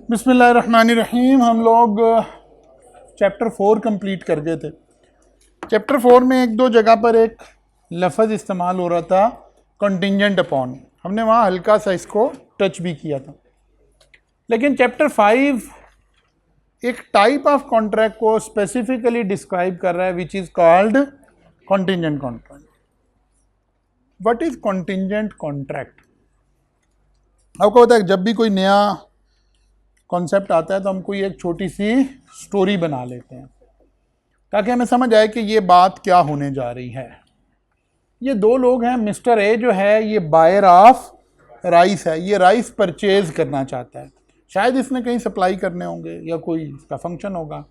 बिस्मिल्लाहिर्रहमानिर्रहीम। हम लोग चैप्टर 4 कंप्लीट कर गए थे। चैप्टर 4 में एक दो जगह पर एक लफ्ज़ इस्तेमाल हो रहा था कंटिंजेंट अपॉन, हमने वहाँ हल्का सा इसको टच भी किया था। लेकिन चैप्टर 5 एक टाइप ऑफ कॉन्ट्रैक्ट को स्पेसिफिकली डिस्क्राइब कर रहा है which is called contingent contract. What is contingent contract? आपको पता है जब भी कोई नया कॉन्सेप्ट आता है तो हम कोई एक छोटी सी स्टोरी बना लेते हैं ताकि हमें समझ आए कि ये बात क्या होने जा रही है। ये दो लोग हैं, मिस्टर ए जो है ये बायर ऑफ राइस है, ये राइस परचेज करना चाहता है, शायद इसने कहीं सप्लाई करने होंगे या कोई इसका फंक्शन होगा।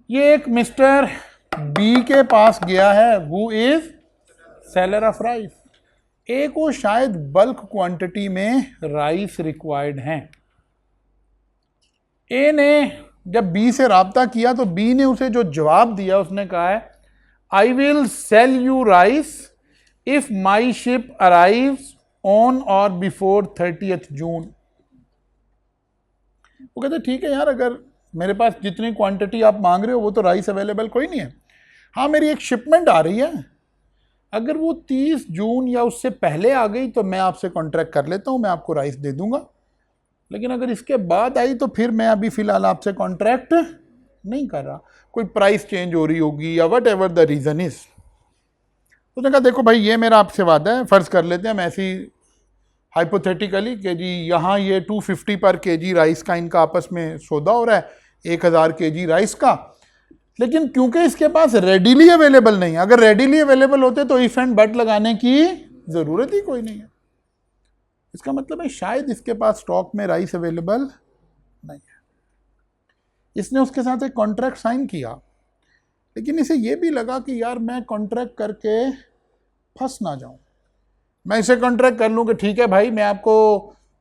ये एक मिस्टर बी के पास गया है, who is seller of rice. A को शायद बल्क क्वांटिटी में राइस रिक्वायर्ड हैं। ए ने जब बी से राब्ता किया तो बी ने उसे जो जवाब दिया उसने कहा है I will sell you rice if my ship arrives on और बिफोर 30th जून। वो कहते ठीक है यार, अगर मेरे पास जितनी क्वांटिटी आप मांग रहे हो वो तो राइस अवेलेबल कोई नहीं है, हाँ मेरी एक शिपमेंट आ रही है, अगर वो 30 जून या उससे पहले आ गई तो मैं आपसे कॉन्ट्रैक्ट कर लेता हूँ, मैं आपको राइस दे दूंगा, लेकिन अगर इसके बाद आई तो फिर मैं अभी फ़िलहाल आपसे कॉन्ट्रैक्ट नहीं कर रहा, कोई प्राइस चेंज हो रही होगी या what ever the reason is. उसने कहा देखो भाई ये मेरा आपसे वादा है, फ़र्ज़ कर लेते हैं हम ऐसी हाइपोथेटिकली कि जी यहाँ ये 250 पर केजी राइस का इनका आपस में सौदा हो रहा है, 1000 केजी राइस का, लेकिन क्योंकि इसके पास रेडीली अवेलेबल नहीं है, अगर रेडीली अवेलेबल होते तो इफ एंड बट लगाने की ज़रूरत ही कोई नहीं है। इसका मतलब है शायद इसके पास स्टॉक में राइस अवेलेबल नहीं है। इसने उसके साथ एक कॉन्ट्रैक्ट साइन किया, लेकिन इसे ये भी लगा कि यार मैं कॉन्ट्रैक्ट करके फंस ना जाऊं। मैं इसे कॉन्ट्रैक्ट कर लूं कि ठीक है भाई मैं आपको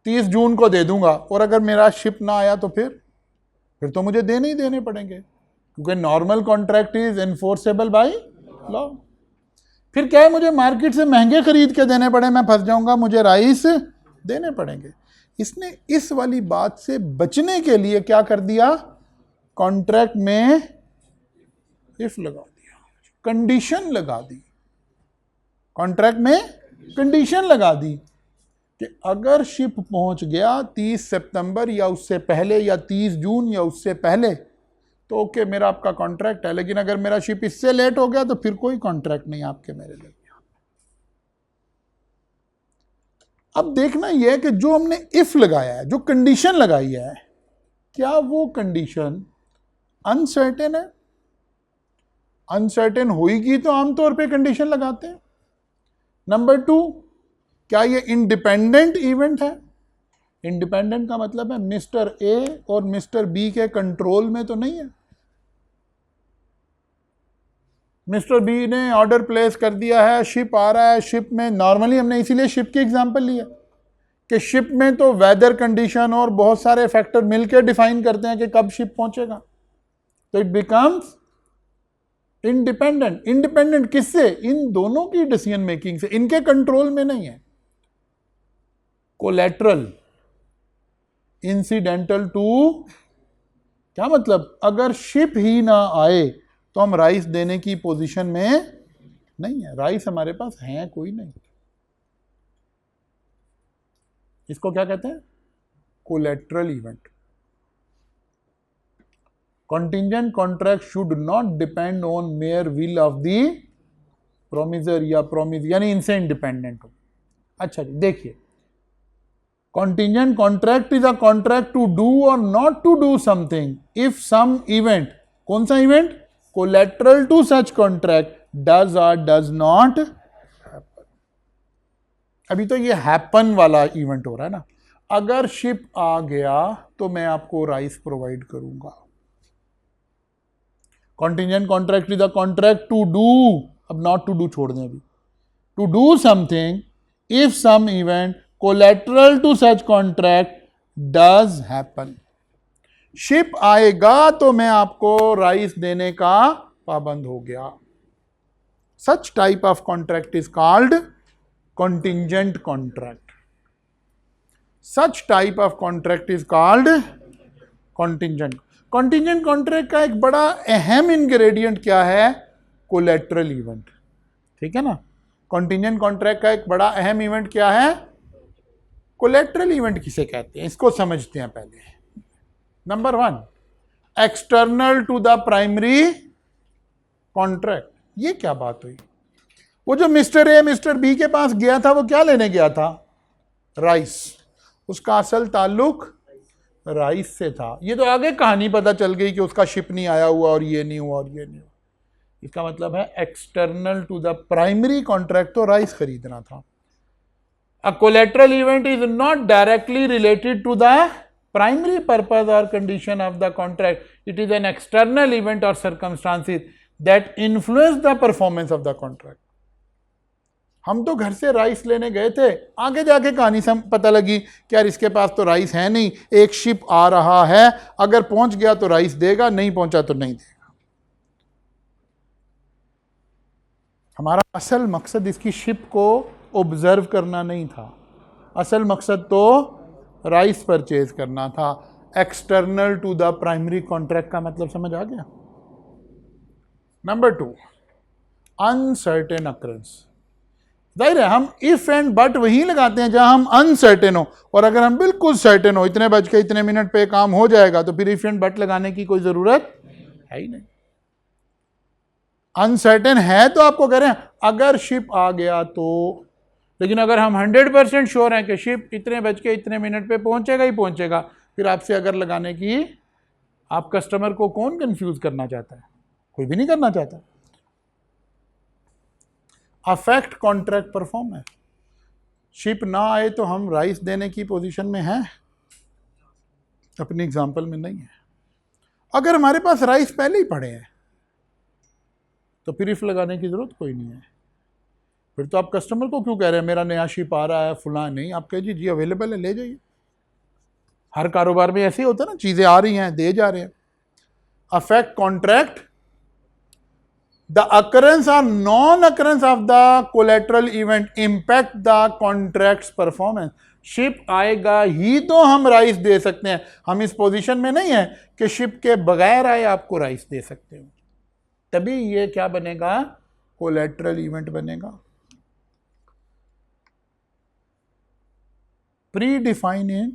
30 जून को दे दूंगा, और अगर मेरा शिप ना आया तो फिर तो मुझे देने ही देने पड़ेंगे, क्योंकि normal contract is enforceable by law. फिर क्या है, मुझे मार्केट से महंगे खरीद के देने पड़े, मैं फंस जाऊंगा, मुझे राइस देने पड़ेंगे। इसने इस वाली बात से बचने के लिए क्या कर दिया, कॉन्ट्रैक्ट में इफ लगा दिया, कंडीशन लगा दी, कॉन्ट्रैक्ट में कंडीशन लगा दी कि अगर शिप पहुंच गया 30 सितंबर या उससे पहले या 30 जून या उससे पहले तो ओके मेरा आपका कॉन्ट्रैक्ट है, लेकिन अगर मेरा शिप इससे लेट हो गया तो फिर कोई कॉन्ट्रैक्ट नहीं आपके मेरे लिए। अब देखना यह है कि जो हमने इफ लगाया है, जो कंडीशन लगाई है, क्या वो कंडीशन अनसर्टेन है? अनसर्टेन होगी तो आमतौर पे कंडीशन लगाते हैं। नंबर 2, क्या ये इंडिपेंडेंट इवेंट है? इंडिपेंडेंट का मतलब है मिस्टर ए और मिस्टर बी के कंट्रोल में तो नहीं है। मिस्टर बी ने ऑर्डर प्लेस कर दिया है, शिप आ रहा है, शिप में नॉर्मली हमने इसीलिए शिप की एग्जांपल लिया कि शिप में तो वेदर कंडीशन और बहुत सारे फैक्टर मिलकर डिफाइन करते हैं कि कब शिप पहुंचेगा, तो इट बिकम्स इंडिपेंडेंट। इंडिपेंडेंट किससे? इन दोनों की डिसीजन मेकिंग से, इनके कंट्रोल में नहीं है। कोलैटरल, इंसिडेंटल टू, क्या मतलब, अगर शिप ही ना आए तो हम राइस देने की पोजीशन में नहीं है, राइस हमारे पास है कोई नहीं। इसको क्या कहते हैं? Collateral event. Contingent contract should not depend on mere will of the promiser या प्रोमिस, यानी इनसे इंडिपेंडेंट हो। अच्छा जी देखिए, contingent contract is a contract to do और not to do something if some event, कौन सा event? Collateral to such contract does और डज नॉट हैपन। अभी तो ये हैपन वाला इवेंट हो रहा है ना, अगर शिप आ गया तो मैं आपको राइस प्रोवाइड करूंगा। Contingent contract is a contract to do, अब नॉट टू डू छोड़ दें अभी, to do something if some event collateral to such contract does happen. Ship आएगा तो मैं आपको राइस देने का पाबंद हो गया। Such type of contract is called contingent contract. Such type of contract is called contingent. Contingent contract का एक बड़ा अहम इंग्रेडिएंट क्या है? Collateral event. ठीक है ना, कॉन्टिंजेंट कॉन्ट्रैक्ट का एक बड़ा अहम इवेंट क्या है? कोलेटरल इवेंट किसे कहते हैं, इसको समझते हैं पहले। Number 1, external to the primary contract. ये क्या बात हुई? वो जो मिस्टर ए मिस्टर बी के पास गया था, वो क्या लेने गया था? राइस। उसका असल ताल्लुक राइस से था। ये तो आगे कहानी पता चल गई कि उसका शिप नहीं आया हुआ और ये नहीं हुआ और ये नहीं हुआ। इसका मतलब है external to the primary contract तो राइस खरीदना था। A collateral event is not directly related to the primary purpose और condition of the contract. It is an external event और circumstances that influence the performance of the contract. हम तो घर से rice लेने गए थे, आगे जाके कहानी से पता लगी कि यार इसके पास तो राइस है नहीं, एक शिप आ रहा है, अगर पहुंच गया तो राइस देगा, नहीं पहुंचा तो नहीं देगा। हमारा असल मकसद इसकी शिप को ऑब्जर्व करना नहीं था, असल मकसद तो राइस परचेज करना था। External to the primary contract का मतलब समझ आ गया? Number 2, uncertain occurrence. जाहिर है हम इफ एंड बट वहीं लगाते हैं जहां हम अनसर्टेन हो, और अगर हम बिल्कुल सर्टेन हो इतने बज के इतने मिनट पे काम हो जाएगा, तो फिर इफ एंड बट लगाने की कोई जरूरत है ही नहीं। अनसर्टेन है तो आपको कह रहे हैं अगर शिप आ गया तो, लेकिन अगर हम 100% श्योर हैं कि शिप इतने बज के इतने मिनट पे पहुंचेगा ही पहुंचेगा, फिर आपसे अगर लगाने की, आप कस्टमर को कौन कंफ्यूज करना चाहता है? कोई भी नहीं करना चाहता। Affect contract performance. शिप ना आए तो हम राइस देने की पोजीशन में हैं? अपनी एग्जांपल में नहीं है। अगर हमारे पास राइस पहले ही पड़े हैं तो फिर इफ लगाने की जरूरत कोई नहीं है। फिर तो आप कस्टमर को क्यों कह रहे हैं मेरा नया शिप आ रहा है फुला? नहीं, आप कहिए जी अवेलेबल है, ले जाइए। हर कारोबार में ऐसे ही होता है ना, चीजें आ रही हैं, दे जा रहे हैं। Affect contract the occurrence or non-occurrence of the collateral event impact the contract's performance। Ship आएगा ही तो हम राइस दे सकते हैं। हम इस पोजीशन में नहीं है कि शिप के बगैर आए आपको राइस दे सकते हो, तभी ये क्या बनेगा? कोलेटरल इवेंट बनेगा। प्री डिफाइन इन,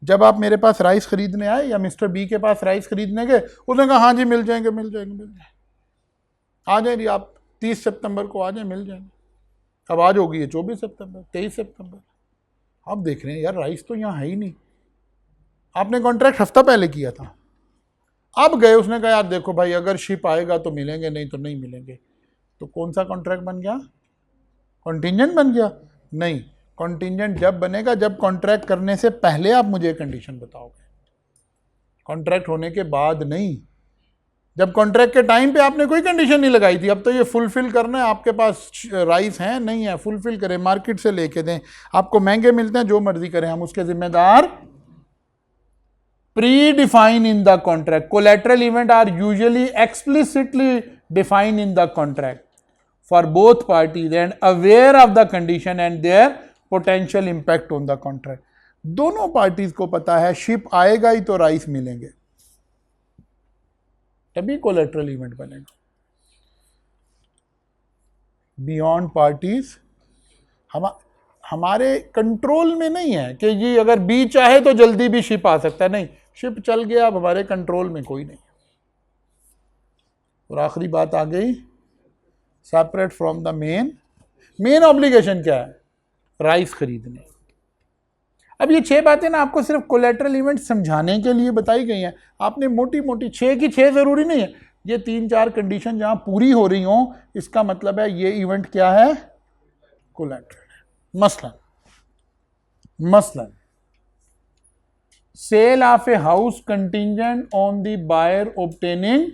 जब आप मेरे पास राइस खरीदने आए या मिस्टर बी के पास राइस खरीदने गए, उसने कहा हाँ जी मिल जाएंगे मिल जाएंगे मिल जाएंगे, आ जाए आप 30 सितंबर को आ जाए, मिल जाएंगे। अब आज होगी ये 24 सितंबर, 23 सितंबर, आप देख रहे हैं यार राइस तो यहाँ है ही नहीं। आपने कॉन्ट्रैक्ट हफ्ता पहले किया था, अब गए, उसने कहा यार देखो भाई अगर शिप आएगा तो मिलेंगे, नहीं तो नहीं मिलेंगे। तो कौन सा कॉन्ट्रैक्ट बन गया? कॉन्टिंजेंट बन गया? नहीं, कॉन्टिंजेंट जब बनेगा जब कॉन्ट्रैक्ट करने से पहले आप मुझे कंडीशन बताओगे, कॉन्ट्रैक्ट होने के बाद नहीं। जब कॉन्ट्रैक्ट के टाइम पे आपने कोई कंडीशन नहीं लगाई थी, अब तो ये फुलफिल करना है, आपके पास राइस है नहीं है, फुलफिल करें, मार्केट से लेके दें, आपको महंगे मिलते हैं, जो मर्जी करें, हम उसके जिम्मेदार। Pre define in the contract, collateral event are usually explicitly defined in the contract for both parties and aware of the condition and their potential impact on the contract. दोनों पार्टीज को पता है शिप आएगा ही तो rice मिलेंगे, तभी collateral event बनेगा। Beyond parties हमारे कंट्रोल में नहीं है कि जी अगर बी चाहे तो जल्दी भी शिप आ सकता है, नहीं, शिप चल गया, अब हमारे कंट्रोल में कोई नहीं। और आखिरी बात आ गई, separate from the main obligation क्या है? राइस खरीदने। अब ये 6 बातें ना आपको सिर्फ कोलेटरल इवेंट समझाने के लिए बताई गई हैं। आपने मोटी मोटी 6 की 6 जरूरी नहीं है, ये 3-4 कंडीशन जहां पूरी हो रही हो, इसका मतलब है ये इवेंट क्या है? कोलेटरल। मसलन sale of a house contingent on the buyer obtaining,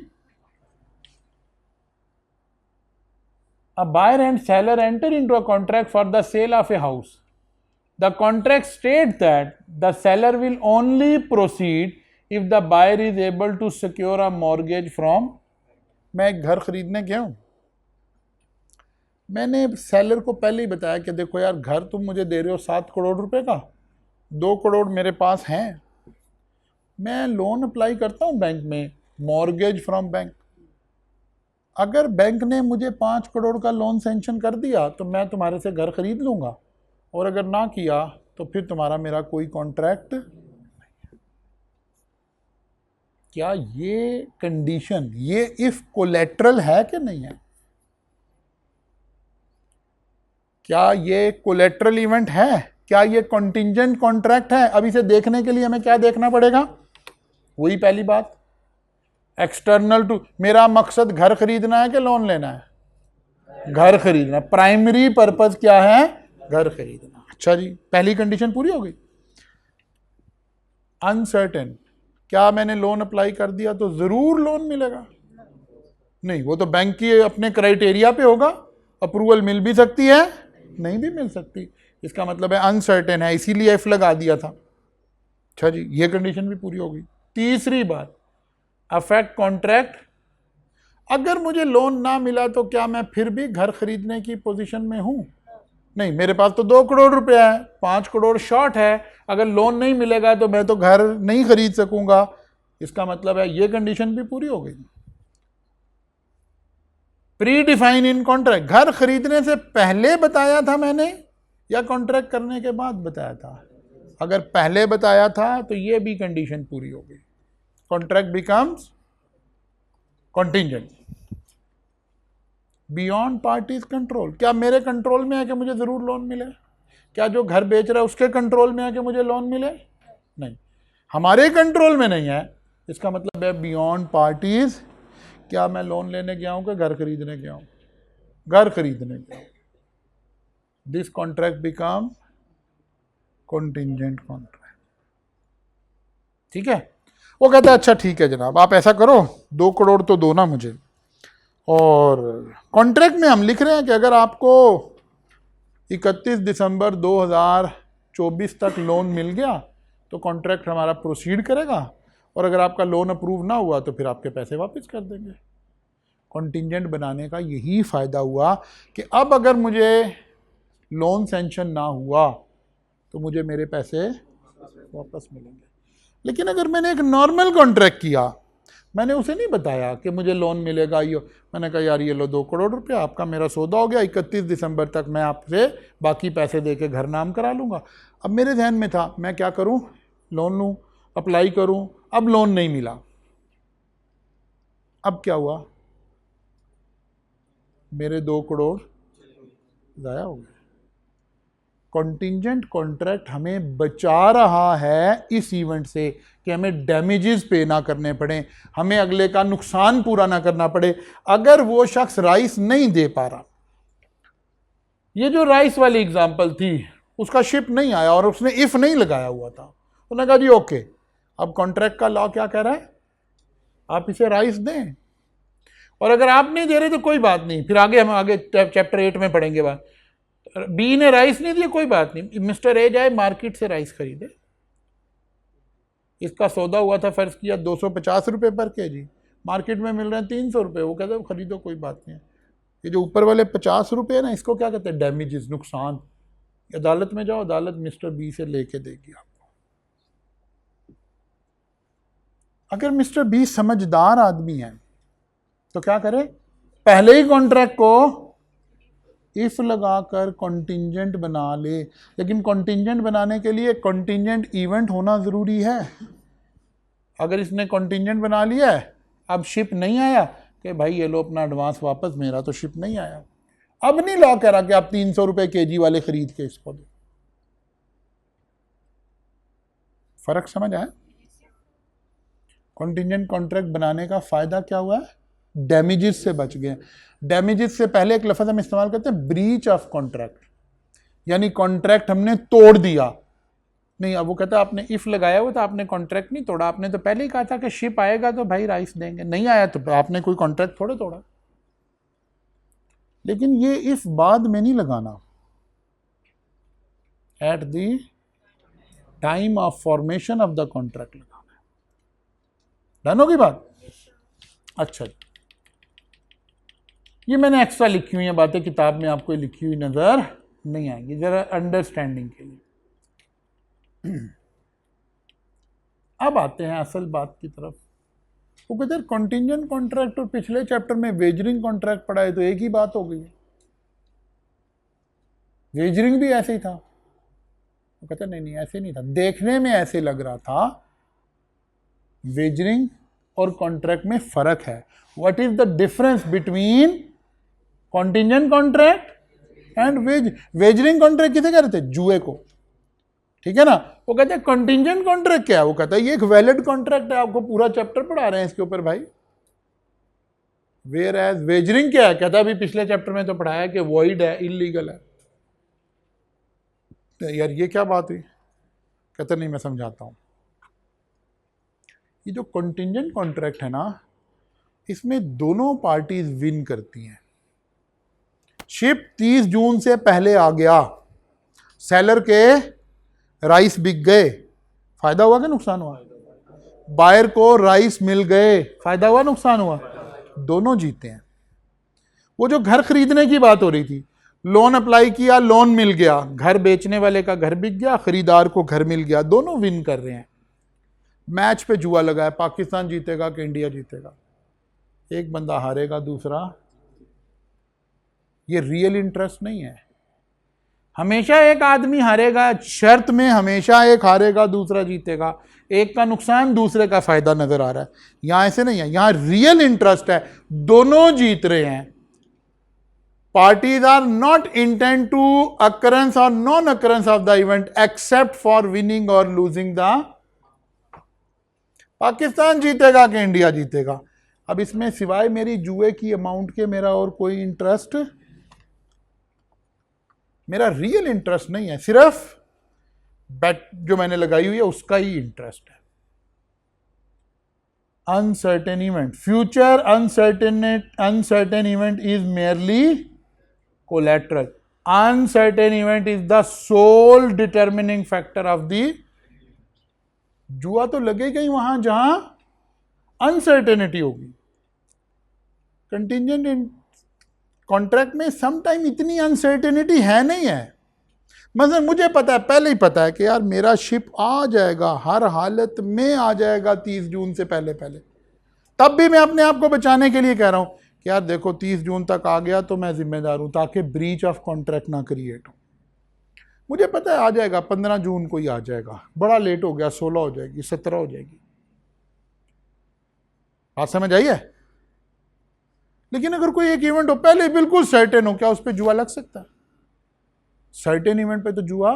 a buyer and seller enter into a contract for the sale of a house. The contract states that the seller will only proceed if the buyer is able to secure a mortgage from। मैं एक घर खरीदने गया हूं, मैंने seller को पहले ही बताया कि देखो यार घर तुम मुझे दे रहे हो 7 करोड़ रुपए का, 2 करोड़ मेरे पास हैं, मैं लोन अप्लाई करता हूँ बैंक में, मॉर्गेज फ्रॉम बैंक। अगर बैंक ने मुझे 5 करोड़ का लोन सैंक्शन कर दिया तो मैं तुम्हारे से घर खरीद लूँगा, और अगर ना किया तो फिर तुम्हारा मेरा कोई कॉन्ट्रैक्ट। क्या ये कंडीशन, ये इफ कोलेट्रल है कि नहीं है? क्या ये कोलेट्रल इवेंट है? क्या ये कॉन्टिंजेंट कॉन्ट्रैक्ट है? अब इसे देखने के लिए हमें क्या देखना पड़ेगा? वही पहली बात, एक्सटर्नल टू, मेरा मकसद घर खरीदना है कि लोन लेना है? घर खरीदना। प्राइमरी पर्पस क्या है? घर खरीदना। अच्छा जी, पहली कंडीशन पूरी हो गई। अनसर्टेन, क्या मैंने लोन अप्लाई कर दिया तो जरूर लोन मिलेगा? नहीं, वो तो बैंक की अपने क्राइटेरिया पे होगा, अप्रूवल मिल भी सकती है, नहीं भी मिल सकती। इसका मतलब है अनसर्टेन है, इसीलिए एफ लगा दिया था। अच्छा जी, ये कंडीशन भी पूरी हो गई। तीसरी बात, अफेक्ट कॉन्ट्रैक्ट। अगर मुझे लोन ना मिला तो क्या मैं फिर भी घर खरीदने की पोजीशन में हूं? नहीं, मेरे पास तो 2 करोड़ रुपया है, 5 करोड़ शॉर्ट है, अगर लोन नहीं मिलेगा तो मैं तो घर नहीं खरीद सकूंगा। इसका मतलब है ये कंडीशन भी पूरी हो गई। प्री डिफाइन इन कॉन्ट्रैक्ट, घर खरीदने से पहले बताया था मैंने या कॉन्ट्रैक्ट करने के बाद बताया था? अगर पहले बताया था तो ये भी कंडीशन पूरी हो गई। Contract becomes contingent. Beyond parties control, क्या मेरे कंट्रोल में है कि मुझे जरूर लोन मिले? क्या जो घर बेच रहा है उसके कंट्रोल में है कि मुझे लोन मिले? नहीं, हमारे कंट्रोल में नहीं है। इसका मतलब है बियॉन्ड पार्टीज। क्या मैं लोन लेने गया हूं कि घर खरीदने गया हूं? घर खरीदने गया हूं। This contract become contingent contract. ठीक है, वो कहता है अच्छा ठीक है जनाब, आप ऐसा करो, 2 करोड़ तो दो ना मुझे, और कॉन्ट्रैक्ट में हम लिख रहे हैं कि अगर आपको 31 दिसंबर 2024 तक लोन मिल गया तो कॉन्ट्रैक्ट हमारा प्रोसीड करेगा, और अगर आपका लोन अप्रूव ना हुआ तो फिर आपके पैसे वापस कर देंगे। कॉन्टिंजेंट बनाने का यही फ़ायदा हुआ कि अब अगर मुझे लोन सैंक्शन ना हुआ तो मुझे मेरे पैसे वापस मिलेंगे। लेकिन अगर मैंने एक नॉर्मल कॉन्ट्रैक्ट किया, मैंने उसे नहीं बताया कि मुझे लोन मिलेगा, ये मैंने कहा यार ये लो 2 करोड़ रुपया आपका, मेरा सौदा हो गया, 31 दिसंबर तक मैं आपसे बाकी पैसे दे के घर नाम करा लूँगा। अब मेरे ध्यान में था मैं क्या करूँ, लोन लूँ, अप्लाई करूँ, अब लोन नहीं मिला। अब क्या हुआ, मेरे 2 करोड़ ज़ाया हो गए। कॉन्टिंजेंट कॉन्ट्रैक्ट हमें बचा रहा है इस इवेंट से कि हमें डैमेजेस पे ना करने पड़े, हमें अगले का नुकसान पूरा ना करना पड़े। अगर वो शख्स राइस नहीं दे पा रहा, ये जो राइस वाली एग्जांपल थी, उसका शिप नहीं आया और उसने इफ नहीं लगाया हुआ था, उन्होंने कहा जी ओके, अब कॉन्ट्रैक्ट का लॉ क्या कह रहा है, आप इसे राइस दें, और अगर आप नहीं दे रहे तो कोई बात नहीं, फिर आगे हम आगे चैप्टर 8 में पढ़ेंगे बात। बी ने राइस नहीं दिया, कोई बात नहीं, मिस्टर ए जाए मार्केट से राइस खरीदे, इसका सौदा हुआ था फर्ज किया 250 रुपये पर केजी, मार्केट में मिल रहे हैं 300 रुपये, वो कहते हैं खरीदो कोई बात नहीं है। ये जो ऊपर वाले 50 रुपये है ना, इसको क्या कहते हैं, डैमेजेस, नुकसान। अदालत में जाओ, अदालत मिस्टर बी से लेके देगी आपको। अगर मिस्टर बी समझदार आदमी है तो क्या करे, पहले ही कॉन्ट्रैक्ट को इफ लगाकर कॉन्टिंजेंट बना ले। लेकिन कॉन्टिंजेंट बनाने के लिए कॉन्टिंजेंट इवेंट होना ज़रूरी है। अगर इसने कॉन्टिंजेंट बना लिया है, अब शिप नहीं आया कि भाई ये लो अपना एडवांस वापस, मेरा तो शिप नहीं आया, अब नहीं लॉ कह रहा कि आप 300 रुपये केजी वाले खरीद के इसको दो। फर्क समझ आया? कॉन्टिंजेंट कॉन्ट्रैक्ट बनाने का फायदा क्या हुआ है, डैमेजेस से बच गए। डैमेजेस से पहले एक लफ्ज़ हम इस्तेमाल करते हैं ब्रीच ऑफ कॉन्ट्रैक्ट, यानी कॉन्ट्रैक्ट हमने तोड़ दिया। नहीं, अब वो कहता है आपने इफ लगाया हुआ था, आपने कॉन्ट्रैक्ट नहीं तोड़ा, आपने तो पहले ही कहा था कि शिप आएगा तो भाई राइस देंगे, नहीं आया तो आपने कोई कॉन्ट्रैक्ट थोड़े तोड़ा। लेकिन ये इफ बाद में नहीं लगाना, eight the time of formation of the contract लगाना है। डन होगी बात? अच्छा, ये मैंने एक्स्ट्रा लिखी हुई है बातें, किताब में आपको लिखी हुई नजर नहीं आएंगी, जरा अंडरस्टैंडिंग के लिए। अब आते हैं असल बात की तरफ। वो कहते हैं कंटिंजेंट कॉन्ट्रैक्ट और पिछले चैप्टर में वेजरिंग कॉन्ट्रैक्ट पढ़ा है, तो एक ही बात हो गई। वेजरिंग भी ऐसे ही था। वो कहते नहीं ऐसे नहीं था, देखने में ऐसे लग रहा था। वेजरिंग और कॉन्ट्रैक्ट में फर्क है। What is the difference between contingent contract and wagering contract किसे कह रहे थे? जुए को, ठीक है ना। वो कहते हैं कंटिंजेंट कॉन्ट्रैक्ट क्या है? वो कहता है ये एक वैलिड कॉन्ट्रैक्ट है। आपको पूरा चैप्टर पढ़ा रहे हैं इसके ऊपर भाई। वेयर एज वेजरिंग क्या है? कहता है अभी पिछले चैप्टर में तो पढ़ाया कि वॉइड है, इलीगल है। तो यार ये क्या बात हुई? कहता नहीं मैं समझाता हूं। ये जो कंटिंजेंट कॉन्ट्रैक्ट है ना, इसमें दोनों पार्टीज विन करती हैं। शिप 30 जून से पहले आ गया, सेलर के राइस बिक गए, फायदा हुआ कि नुकसान हुआ? बायर को राइस मिल गए, फायदा हुआ नुकसान हुआ? दोनों जीते हैं। वो जो घर खरीदने की बात हो रही थी, लोन अप्लाई किया, लोन मिल गया, घर बेचने वाले का घर बिक गया, खरीदार को घर मिल गया, दोनों विन कर रहे हैं। मैच पे जुआ लगा है, पाकिस्तान जीतेगा कि इंडिया जीतेगा। एक बंदा हारेगा, दूसरा। ये रियल इंटरेस्ट नहीं है। हमेशा एक आदमी हारेगा, शर्त में हमेशा एक हारेगा दूसरा जीतेगा। एक का नुकसान दूसरे का फायदा नजर आ रहा है। यहां ऐसे नहीं है, यहां रियल इंटरेस्ट है, दोनों जीत रहे हैं। Parties are not intend to occurrence और non occurrence of the event except for winning और लूजिंग द। पाकिस्तान जीतेगा कि इंडिया जीतेगा? अब इसमें सिवाय मेरी जुए की अमाउंट के मेरा और कोई इंटरेस्ट, मेरा रियल इंटरेस्ट नहीं है, सिर्फ बेट जो मैंने लगाई हुई है उसका ही इंटरेस्ट है। Uncertain event, future uncertain event is merely collateral. Uncertain event is the sole determining factor of the. जुआ तो लगेगा ही वहां जहां अनसर्टेनिटी होगी। कंटिंजेंट कॉन्ट्रैक्ट में समटाइम इतनी अनसर्टेनिटी है नहीं है। मतलब मुझे पता है, पहले ही पता है कि यार मेरा शिप आ जाएगा, हर हालत में आ जाएगा 30 जून से पहले पहले। तब भी मैं अपने आप को बचाने के लिए कह रहा हूं कि यार देखो 30 जून तक आ गया तो मैं जिम्मेदार हूं, ताकि ब्रीच ऑफ कॉन्ट्रैक्ट ना क्रिएट हो। मुझे पता है आ जाएगा, 15 जून को ही आ जाएगा, बड़ा लेट हो गया, 16 हो जाएगी, 17 हो जाएगी। बात समझ आई है? लेकिन अगर कोई एक इवेंट हो पहले बिल्कुल सर्टेन हो, क्या उस पर जुआ लग सकता है? सर्टेन इवेंट पे तो जुआ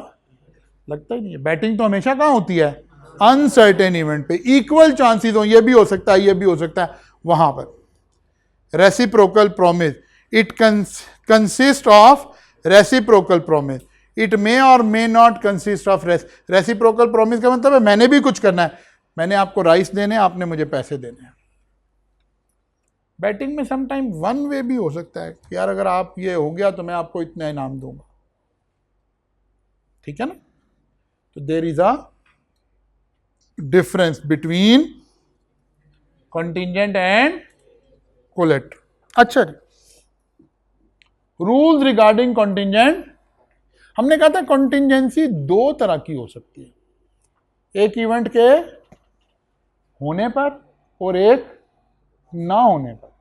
लगता ही नहीं है। बैटिंग तो हमेशा कहां होती है? अनसर्टेन इवेंट पे। इक्वल चांसेस हो, ये भी हो सकता है, ये भी हो सकता है, वहां पर। Reciprocal promise, it consist of reciprocal promise, it may और may not consist of reciprocal promise का मतलब है मैंने भी कुछ करना है, मैंने आपको राइस देने, आपने मुझे पैसे देने हैं। बैटिंग में समटाइम वन वे भी हो सकता है कि यार अगर आप ये हो गया तो मैं आपको इतना इनाम दूंगा, ठीक है ना। तो there is a difference between contingent and collateral. अच्छा जी, रूल्स रिगार्डिंग कंटिंजेंट। हमने कहा था कंटिंजेंसी दो तरह की हो सकती है, एक इवेंट के होने पर और एक ना होने पर।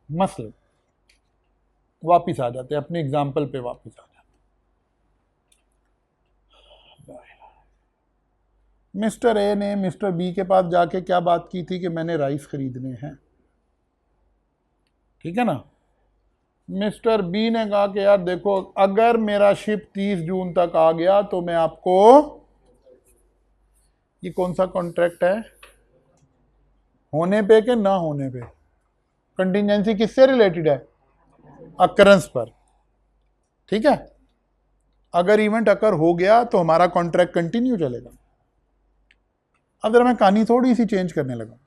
मसलन वापिस आ जाते हैं अपने एग्जाम्पल पे, वापिस आ जाते हैं। मिस्टर ए ने मिस्टर बी के पास जाके क्या बात की थी कि मैंने राइस खरीदने हैं, ठीक है ना। मिस्टर बी ने कहा कि यार देखो अगर मेरा शिप 30 जून तक आ गया तो मैं आपको, ये कौन सा कॉन्ट्रैक्ट है? होने पे कि ना होने पे? कंटिंजेंसी किससे रिलेटेड है? अकरेंस पर, ठीक है। अगर इवेंट अकर हो गया तो हमारा कॉन्ट्रैक्ट कंटिन्यू चलेगा। अब जरा मैं कहानी थोड़ी सी चेंज करने लगा।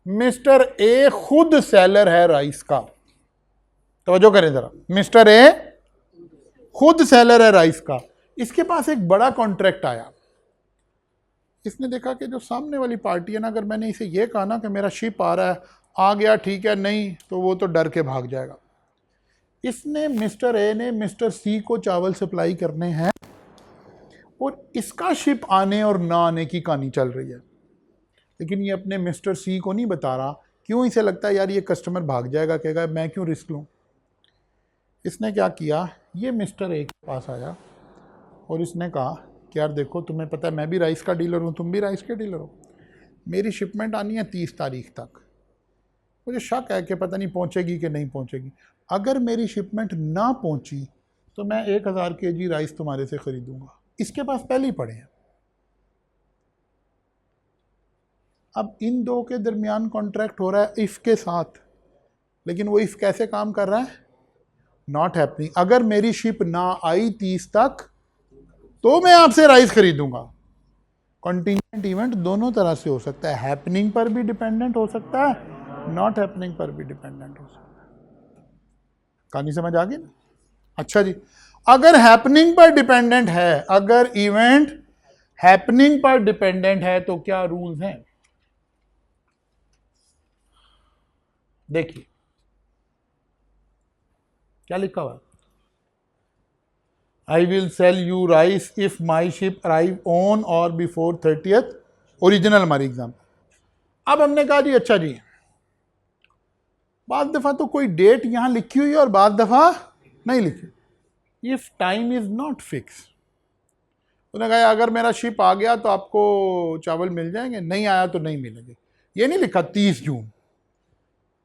मिस्टर ए खुद सेलर है राइस का, तवज्जो करें जरा। मिस्टर ए खुद सेलर है राइस का, इसके पास एक बड़ा कॉन्ट्रैक्ट आया। इसने देखा कि जो सामने वाली पार्टी है ना, अगर मैंने इसे ये कहा ना कि मेरा शिप आ रहा है, आ गया ठीक है, नहीं तो वो तो डर के भाग जाएगा। इसने मिस्टर ए ने मिस्टर सी को चावल सप्लाई करने हैं, और इसका शिप आने और ना आने की कहानी चल रही है, लेकिन ये अपने मिस्टर सी को नहीं बता रहा। क्यों? इसे लगता है यार ये कस्टमर भाग जाएगा, कहेगा मैं क्यों रिस्क लूँ। इसने क्या किया, ये मिस्टर ए के पास आया और इसने कहा कि यार देखो, तुम्हें पता है मैं भी राइस का डीलर हूँ, तुम भी राइस के डीलर हो, मेरी शिपमेंट आनी है 30 तारीख तक, मुझे शक है कि पता नहीं पहुँचेगी कि नहीं पहुँचेगी। अगर मेरी शिपमेंट ना पहुँची तो मैं 1000 kg राइस तुम्हारे से ख़रीदूँगा। इसके पास पहले ही पड़े हैं। अब इन दो के दरमियान कॉन्ट्रैक्ट हो रहा है इफ़ के साथ, लेकिन वो इफ़ कैसे काम कर रहा है, नॉट हैपनिंग। अगर मेरी शिप ना आई 30 तक तो मैं आपसे राइस खरीदूंगा। कॉन्टिंजेंट इवेंट दोनों तरह से हो सकता है, हैपनिंग पर भी डिपेंडेंट हो सकता है, नॉट हैपनिंग पर भी डिपेंडेंट हो सकता है। कहानी समझ आ गई ना? अच्छा जी, अगर हैपनिंग पर डिपेंडेंट है, अगर इवेंट हैपनिंग पर डिपेंडेंट है तो क्या रूल्स हैं? देखिए क्या लिखा हुआ है, I will sell you rice if my ship arrive on or before 30th, original हमारी एग्जाम्पल। अब हमने कहा जी अच्छा जी, बाद दफ़ा तो कोई डेट यहाँ लिखी हुई है और बाद दफ़ा नहीं लिखी। If time is not fix, उन्होंने कहा अगर मेरा शिप आ गया तो आपको चावल मिल जाएंगे, नहीं आया तो नहीं मिलेंगे। ये नहीं लिखा 30 जून,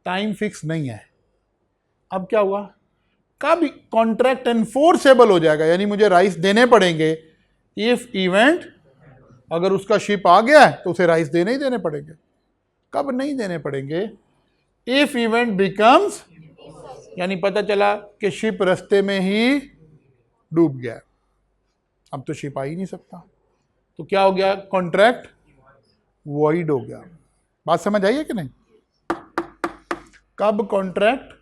टाइम फिक्स नहीं है। अब क्या हुआ, कब कॉन्ट्रैक्ट एनफोर्सेबल हो जाएगा, यानी मुझे राइस देने पड़ेंगे इफ इवेंट, अगर उसका शिप आ गया है तो उसे राइस देने ही देने पड़ेंगे। कब नहीं देने पड़ेंगे, इफ इवेंट बिकम्स, यानी पता चला कि शिप रास्ते में ही डूब गया, अब तो शिप आ ही नहीं सकता, तो क्या हो गया, कॉन्ट्रैक्ट वॉइड हो गया। बात समझ आई है कि नहीं? कब कॉन्ट्रैक्ट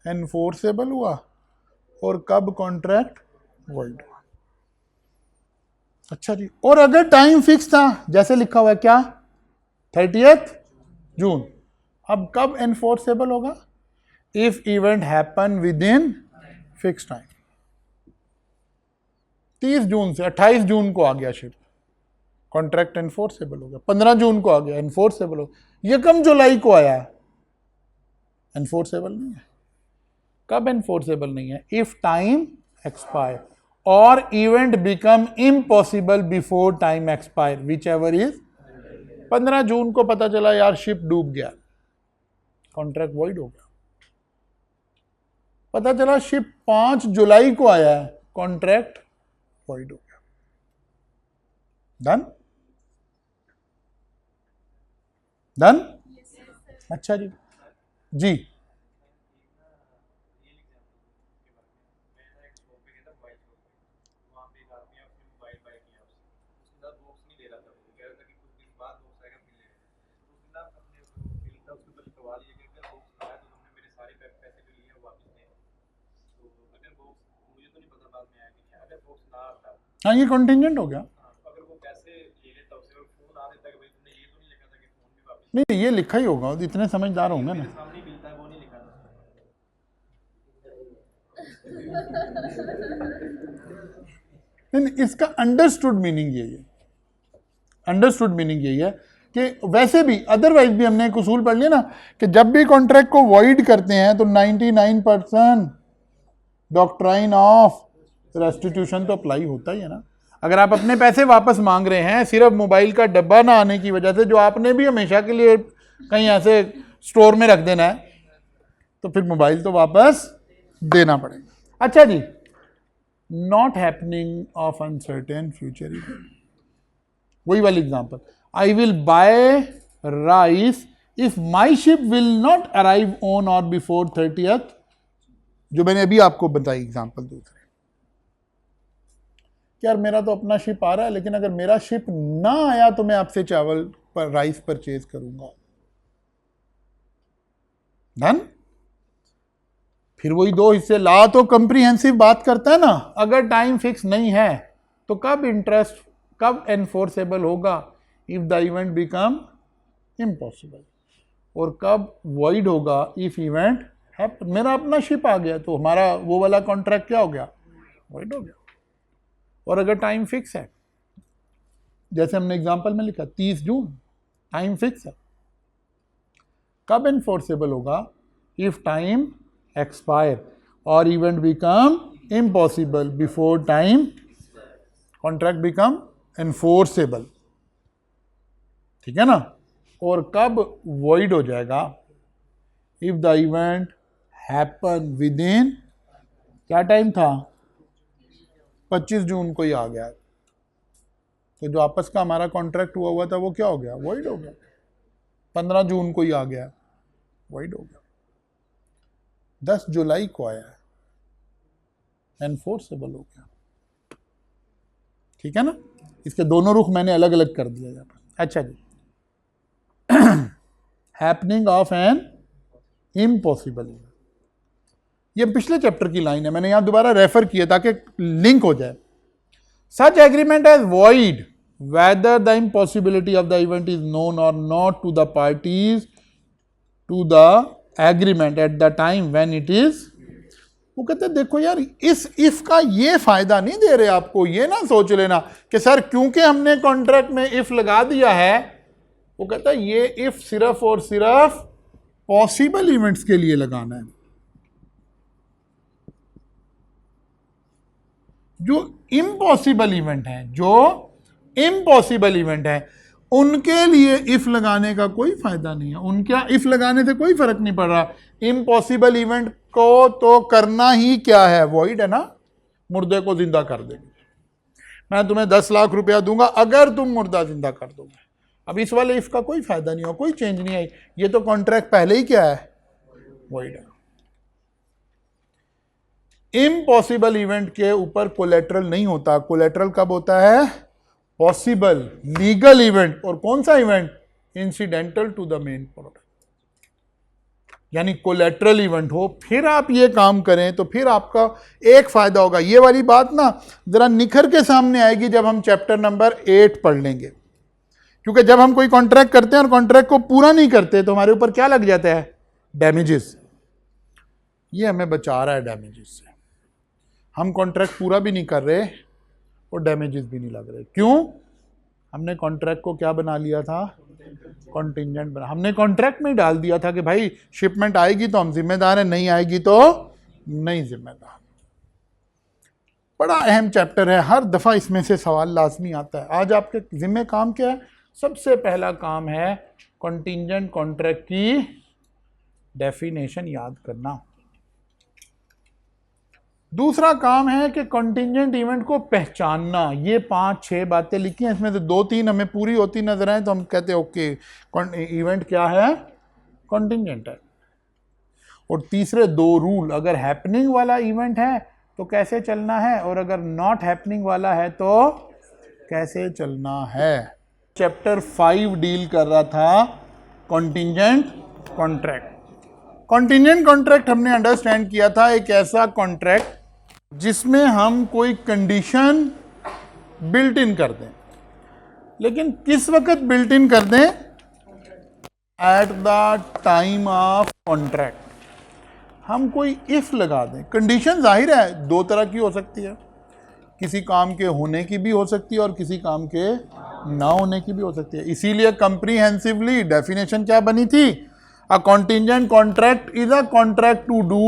एनफोर्सेबल हुआ और कब कॉन्ट्रैक्ट वॉइड हुआ। अच्छा जी, और अगर टाइम फिक्स था जैसे लिखा हुआ है क्या, 30th जून, अब कब एनफोर्सेबल होगा, if event happen with in fix time. 30 जून से 28 जून को आ गया शिप, कॉन्ट्रैक्ट एनफोर्सेबल हो गया। 15 जून को आ गया, एनफोर्सेबल हो। यकम जुलाई को आया, एनफोर्सेबल नहीं है। कब एनफोर्सेबल नहीं है, इफ टाइम एक्सपायर और event become impossible before time expire, which ever is. 15 जून को पता चला यार शिप डूब गया, कॉन्ट्रैक्ट वॉइड हो गया। पता चला शिप 5 जुलाई को आया है, कॉन्ट्रैक्ट वॉइड हो गया। Done done. अच्छा जी जी, हाँ ये कॉन्टिंजेंट हो गया। नहीं ये लिखा ही होगा, इतने समझदार होंगे ना। नहीं, इसका अंडरस्टूड मीनिंग यही है, अंडरस्टूड मीनिंग यही है कि वैसे भी अदरवाइज भी हमने एक उसूल पढ़ लिया ना कि जब भी कॉन्ट्रैक्ट को वॉइड करते हैं तो 99% डॉक्ट्राइन ऑफ रेस्टिट्यूशन तो अप्लाई होता ही है ना। अगर आप अपने पैसे वापस मांग रहे हैं सिर्फ मोबाइल का डब्बा ना आने की वजह से, जो आपने भी हमेशा के लिए कहीं ऐसे स्टोर में रख देना है, तो फिर मोबाइल तो वापस देना पड़ेगा। अच्छा जी, not happening of uncertain future event, वही वाली example, I will buy rice if my ship will not arrive on और बिफोर 30th, जो मैंने अभी आपको बताई एग्जांपल दूसरे। यार मेरा तो अपना शिप आ रहा है, लेकिन अगर मेरा शिप ना आया तो मैं आपसे चावल पर राइस परचेज करूंगा। डन। फिर वही दो हिस्से, ला तो कंप्रीहेंसिव बात करता है ना, अगर टाइम फिक्स नहीं है तो कब इंटरेस्ट, कब एनफोर्सेबल होगा, if the event become impossible, और कब वॉइड होगा इफ इवेंट है। मेरा अपना शिप आ गया तो हमारा वो वाला कॉन्ट्रैक्ट क्या हो गया, वॉइड हो गया। और अगर टाइम फिक्स है, जैसे हमने एग्जांपल में लिखा 30 जून, टाइम फिक्स है, कब इनफोर्सेबल होगा? इफ टाइम एक्सपायर और event become impossible before time contract become enforceable, ठीक है ना। और कब वॉइड हो जाएगा? If the event happen within, क्या टाइम था? 25 जून को ही आ गया, तो जो आपस का हमारा कॉन्ट्रैक्ट हुआ था वो क्या हो गया? वॉइड हो गया। 15 जून को ही आ गया, वॉइड हो गया। 10 जुलाई को आया, एनफोर्सेबल हो गया, ठीक है ना। इसके दोनों रुख मैंने अलग अलग कर दिया यहाँ पर। अच्छा जी, हैपनिंग ऑफ एन इम्पॉसिबल, ये पिछले चैप्टर की लाइन है, मैंने यहां दोबारा रेफर किया ताकि लिंक हो जाए। Such agreement as void whether the impossibility of the event is known और not to the parties to the agreement at the time when it is. वो कहते हैं देखो यार, इस इफ का ये फायदा नहीं दे रहे आपको, ये ना सोच लेना कि सर क्योंकि हमने कॉन्ट्रैक्ट में इफ लगा दिया है। वो कहता है ये इफ सिर्फ और सिर्फ पॉसिबल इवेंट्स के लिए लगाना है। जो इम्पॉसिबल इवेंट है, जो इम्पॉसिबल इवेंट है, उनके लिए इफ लगाने का कोई फायदा नहीं है। उनका इफ लगाने से कोई फर्क नहीं पड़ रहा। इम्पॉसिबल इवेंट को तो करना ही क्या है? वॉइड है ना, मुर्दे को जिंदा कर देंगे। मैं तुम्हें 10 लाख रुपया दूंगा अगर तुम मुर्दा जिंदा कर दोगे। अब इस वाले इफ का कोई फायदा नहीं हो, कोई चेंज नहीं आई, ये तो कॉन्ट्रैक्ट पहले ही क्या है? वॉइड है। इम्पॉसिबल इवेंट के ऊपर कोलेट्रल नहीं होता। कोलेट्रल कब होता है? Possible legal event. और कौन सा event? Incidental to the main product, यानी कोलेट्रल इवेंट हो, फिर आप ये काम करें तो फिर आपका एक फायदा होगा। ये वाली बात ना जरा निखर के सामने आएगी जब हम चैप्टर नंबर 8 पढ़ लेंगे, क्योंकि जब हम कोई कॉन्ट्रैक्ट करते हैं और कॉन्ट्रैक्ट को पूरा नहीं करते तो हमारे ऊपर क्या लग जाता है? डैमेजेस। ये हमें बचा रहा है डैमेजेस से। हम कॉन्ट्रैक्ट पूरा भी नहीं कर रहे और डैमेजेस भी नहीं लग रहे। क्यों? हमने कॉन्ट्रैक्ट को क्या बना लिया था? कॉन्टिंजेंट बना। हमने कॉन्ट्रैक्ट में ही डाल दिया था कि भाई शिपमेंट आएगी तो हम जिम्मेदार हैं, नहीं आएगी तो नहीं जिम्मेदार। बड़ा अहम चैप्टर है, हर दफा इसमें से सवाल लाजमी आता है। आज आपके जिम्मे काम क्या है? सबसे पहला काम है कॉन्टिंजेंट कॉन्ट्रैक्ट की डेफिनेशन याद करना। दूसरा काम है कि कॉन्टिंजेंट इवेंट को पहचानना। ये 5-6 बातें लिखी हैं, इसमें से 2-3 हमें पूरी होती नजर आए तो हम कहते हैं ओके इवेंट क्या है? कॉन्टिंजेंट है। और तीसरे 2 रूल, अगर हैपनिंग वाला इवेंट है तो कैसे चलना है, और अगर नॉट हैपनिंग वाला है तो कैसे चलना है। चैप्टर 5 डील कर रहा था कॉन्टिंजेंट कॉन्ट्रैक्ट। कॉन्टिंजेंट कॉन्ट्रैक्ट हमने अंडरस्टैंड किया था एक ऐसा कॉन्ट्रैक्ट जिसमें हम कोई कंडीशन बिल्ट इन कर दें, लेकिन किस वक्त बिल्ट इन कर दें? Eight the time of contract. हम कोई इफ लगा दें। कंडीशन जाहिर है 2 तरह की हो सकती है, किसी काम के होने की भी हो सकती है और किसी काम के ना होने की भी हो सकती है। इसीलिए कंप्रीहेंसिवली डेफिनेशन क्या बनी थी? A contingent contract is a contract to do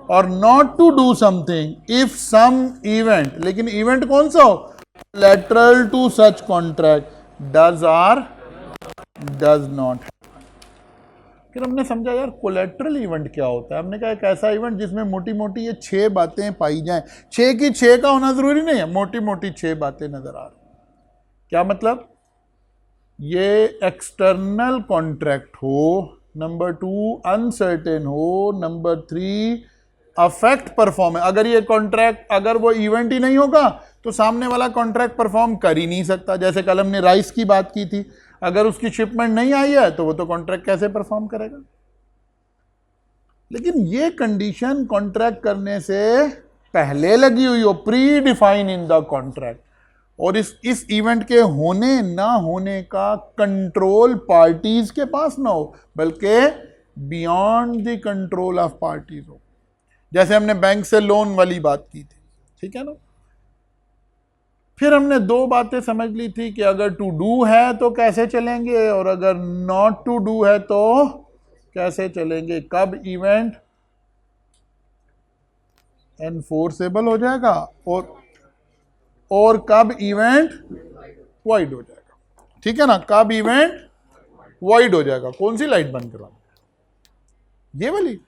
or not to do something if some event, लेकिन event कौन सा हो? Collateral to such contract does or does not। फिर हमने समझा यार कोलेट्रल इवेंट क्या होता है। हमने कहा एक ऐसा इवेंट जिसमें मोटी मोटी ये 6 बातें पाई जाएं। 6 की 6 का होना जरूरी नहीं है, मोटी मोटी 6 बातें नजर आ रही। क्या मतलब? ये एक्सटर्नल कॉन्ट्रैक्ट हो, नंबर 2 अनसर्टेन हो, नंबर 3 अफेक्ट परफॉर्मेंस। अगर ये कॉन्ट्रैक्ट, अगर वो इवेंट ही नहीं होगा तो सामने वाला कॉन्ट्रैक्ट परफॉर्म कर ही नहीं सकता। जैसे कल हमने राइस की बात की थी, अगर उसकी शिपमेंट नहीं आई है तो वो तो कॉन्ट्रैक्ट कैसे परफॉर्म करेगा। लेकिन ये कंडीशन कॉन्ट्रैक्ट करने से पहले लगी हुई हो, pre define in the contract, और इस इवेंट के होने ना होने का कंट्रोल पार्टीज के पास ना हो, बल्कि beyond the control of parties हो। जैसे हमने बैंक से लोन वाली बात की थी, ठीक है ना। फिर हमने दो बातें समझ ली थी कि अगर टू डू है तो कैसे चलेंगे और अगर नॉट टू डू है तो कैसे चलेंगे। कब इवेंट एनफोर्सेबल हो जाएगा और कब इवेंट वाइड हो जाएगा। ठीक है ना, कब इवेंट वाइड हो जाएगा। कौन सी लाइट बंद करवाना, ये वाली?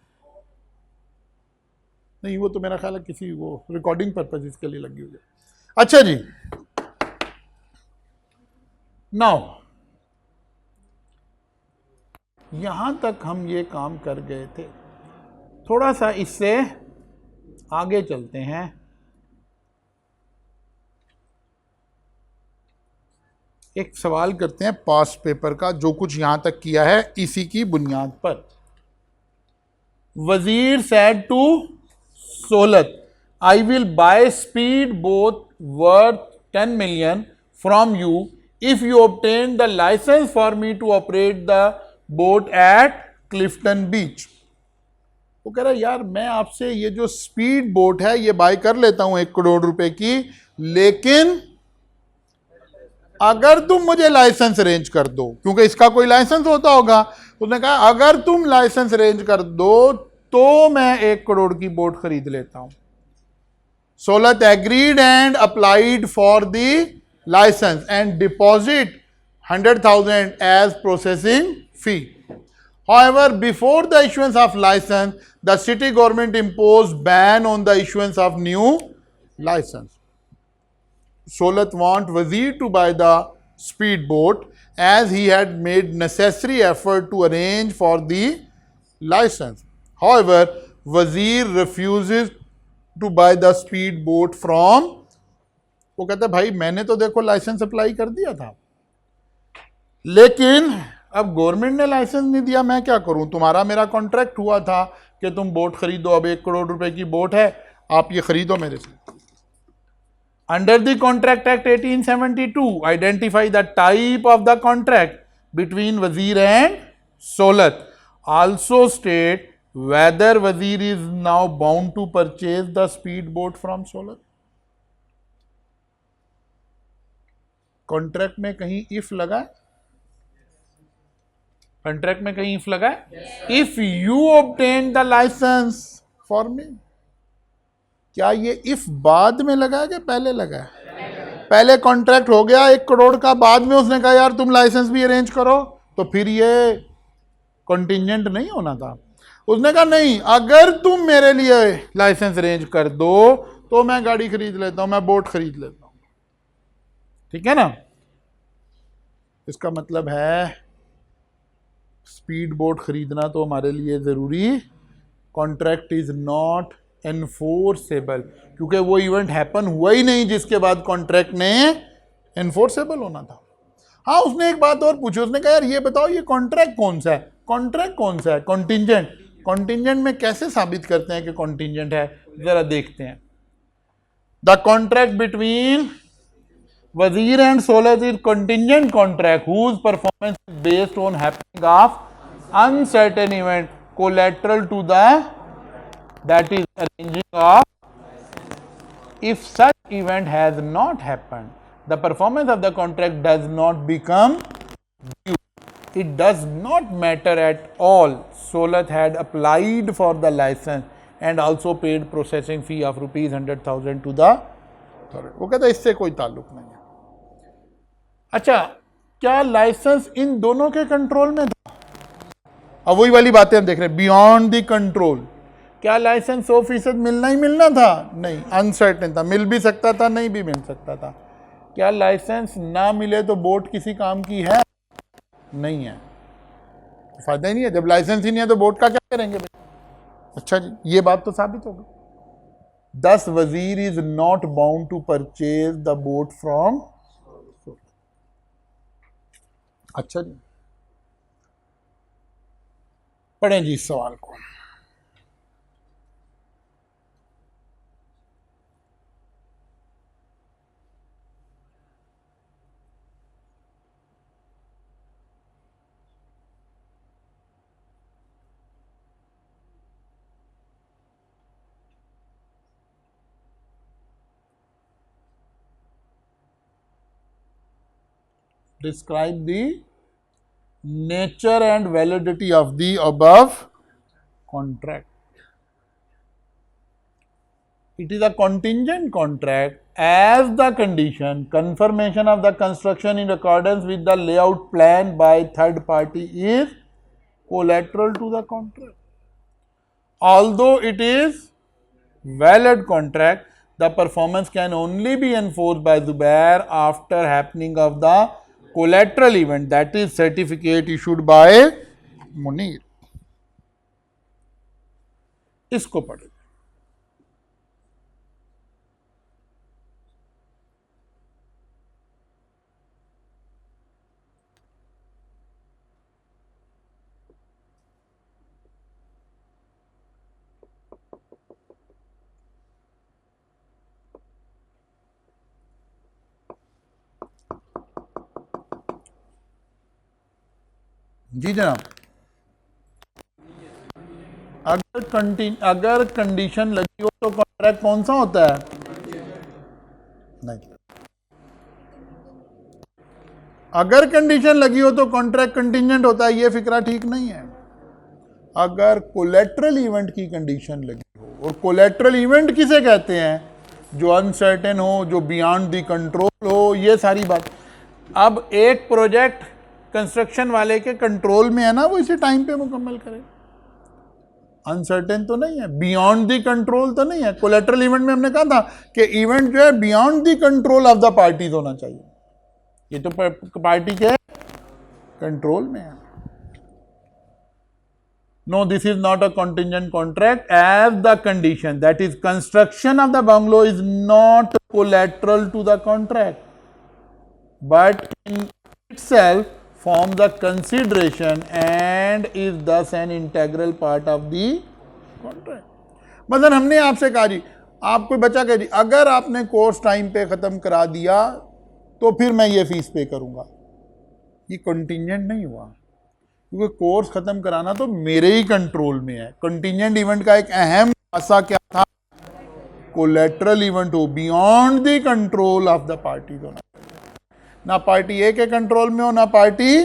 नहीं, वो तो मेरा ख्याल है किसी वो रिकॉर्डिंग पर्पज इसके लिए लगी हुई है। अच्छा जी, नाउ यहां तक हम ये काम कर गए थे, थोड़ा सा इससे आगे चलते हैं। एक सवाल करते हैं पास पेपर का, जो कुछ यहां तक किया है इसी की बुनियाद पर। Wazir said to Saulat, I will buy speed boat worth 10 million from you if you obtain the licence for me to operate the boat at Clifton beach. वो कह रहा है यार मैं आपसे ये जो स्पीड बोट है ये बाय कर लेता हूं 1 करोड़ रुपए की, लेकिन अगर तुम मुझे लाइसेंस अरेंज कर दो, क्योंकि इसका कोई लाइसेंस होता होगा। उसने कहा अगर तुम लाइसेंस अरेंज कर दो तो मैं 1 करोड़ की बोट खरीद लेता हूं। Saulat agreed and applied for the licence and deposit 100,000 as processing fee. However, before the issuance of license, the city government imposed ban on the issuance of new license. Solat want Wazir to buy the speedboat as he had made necessary effort to arrange for the license. However, Wazir refuses to buy the speedboat from, वो कहता है भाई मैंने तो देखो licence apply कर दिया था, लेकिन अब गवर्नमेंट ने लाइसेंस नहीं दिया, मैं क्या करूं? तुम्हारा मेरा कॉन्ट्रैक्ट हुआ था कि तुम बोट खरीदो, अब 1 करोड़ रुपए की बोट है, आप ये खरीदो मेरे से। Under the contract act 1872 identify the type of the contract between Wazir and Saulat, also state whether Wazir is now bound to purchase the speed boat from Saulat. Contract में कहीं इफ लगा है? कॉन्ट्रैक्ट में कहीं इफ लगा है? If you obtain the licence for me. क्या ये इफ बाद में लगा है कि पहले लगा है? पहले कॉन्ट्रैक्ट हो गया 1 करोड़ का, बाद में उसने कहा यार तुम लाइसेंस भी अरेंज करो, तो फिर ये कॉन्टिजेंट नहीं होना था। उसने कहा नहीं, अगर तुम मेरे लिए लाइसेंस अरेंज कर दो तो मैं गाड़ी खरीद लेता हूं, मैं बोट खरीद लेता हूं। ठीक है ना? इसका मतलब है स्पीड बोट खरीदना तो हमारे लिए जरूरी, कॉन्ट्रैक्ट इज नॉट एनफोर्सेबल, क्योंकि वो इवेंट हैपन हुआ ही नहीं जिसके बाद कॉन्ट्रैक्ट ने एनफोर्सेबल होना था। हाँ, उसने एक बात और पूछी, उसने कहा यार ये बताओ ये कॉन्ट्रैक्ट कौन सा है? कॉन्ट्रैक्ट कौन सा है? कॉन्टिजेंट। कॉन्टिजेंट में कैसे साबित करते हैं कि कॉन्टिजेंट है? जरा देखते हैं। The contract between Wazir and Solat is contingent contract whose performance is based on happening of uncertain event collateral to the that is arranging of. If such event has not happened, the performance of the contract does not become due. It does not matter at all. Solat had applied for the license and also paid processing fee of ₹100,000 to the authority. वो कहता है इससे कोई ताल्लुक नहीं है। अच्छा, क्या लाइसेंस इन दोनों के कंट्रोल में था? अब वही वाली बातें हम देख रहे हैं, बियॉन्ड द कंट्रोल। क्या लाइसेंस 100% मिलना ही मिलना था? नहीं, अनसर्टेन था, मिल भी सकता था, नहीं भी मिल सकता था। क्या लाइसेंस ना मिले तो बोट किसी काम की है? नहीं है, फायदा ही नहीं है। जब लाइसेंस ही नहीं है तो बोट का क्या करेंगे भाई? अच्छा जी, ये बात तो साबित हो गई। This Wazir is not bound to purchase the boat from. अच्छा जी, पढ़ें जी इस सवाल को। describe the nature and validity of the above contract. It is a contingent contract as the condition confirmation of the construction in accordance with the layout plan by third party is collateral to the contract. Although it is valid contract, the performance can only be enforced by Zubair after happening of the collateral event, that is certificate issued by Munir. इसको पढ़े जी जनाब। अगर condition लगी हो तो contract कौन सा होता है? नहीं, अगर कंडीशन लगी हो तो कॉन्ट्रैक्ट कंटिजेंट होता है, ये फिक्रा ठीक नहीं है। अगर कोलेट्रल इवेंट की कंडीशन लगी हो, और कोलेट्रल इवेंट किसे कहते हैं? जो अनसर्टेन हो, जो बियॉन्ड द कंट्रोल हो, ये सारी बात। अब एक प्रोजेक्ट कंस्ट्रक्शन वाले के कंट्रोल में है ना, वो इसे टाइम पे मुकम्मल करे, अनसर्टेन तो नहीं है, बियॉन्ड द कंट्रोल तो नहीं है। कोलेट्रल इवेंट में हमने कहा था कि इवेंट जो है beyond the control of the parties होना चाहिए, ये तो पार्टी के कंट्रोल में है। No, this is not a contingent contract as the condition that is construction of the bungalow is not collateral to the contract but in itself form the consideration and is thus an integral part of the contract. मतलब हमने आपसे कहा जी, आप कोई बच्चा कह जी अगर आपने कोर्स टाइम पे ख़त्म करा दिया तो फिर मैं ये फीस पे करूँगा, ये कंटिजेंट नहीं हुआ, क्योंकि कोर्स ख़त्म कराना तो मेरे ही कंट्रोल में है। कंटिजेंट इवेंट का एक अहम हिस्सा क्या था? कोलेट्रल इवेंट हो, beyond the control of the party होना, ना पार्टी ए के कंट्रोल में हो ना पार्टी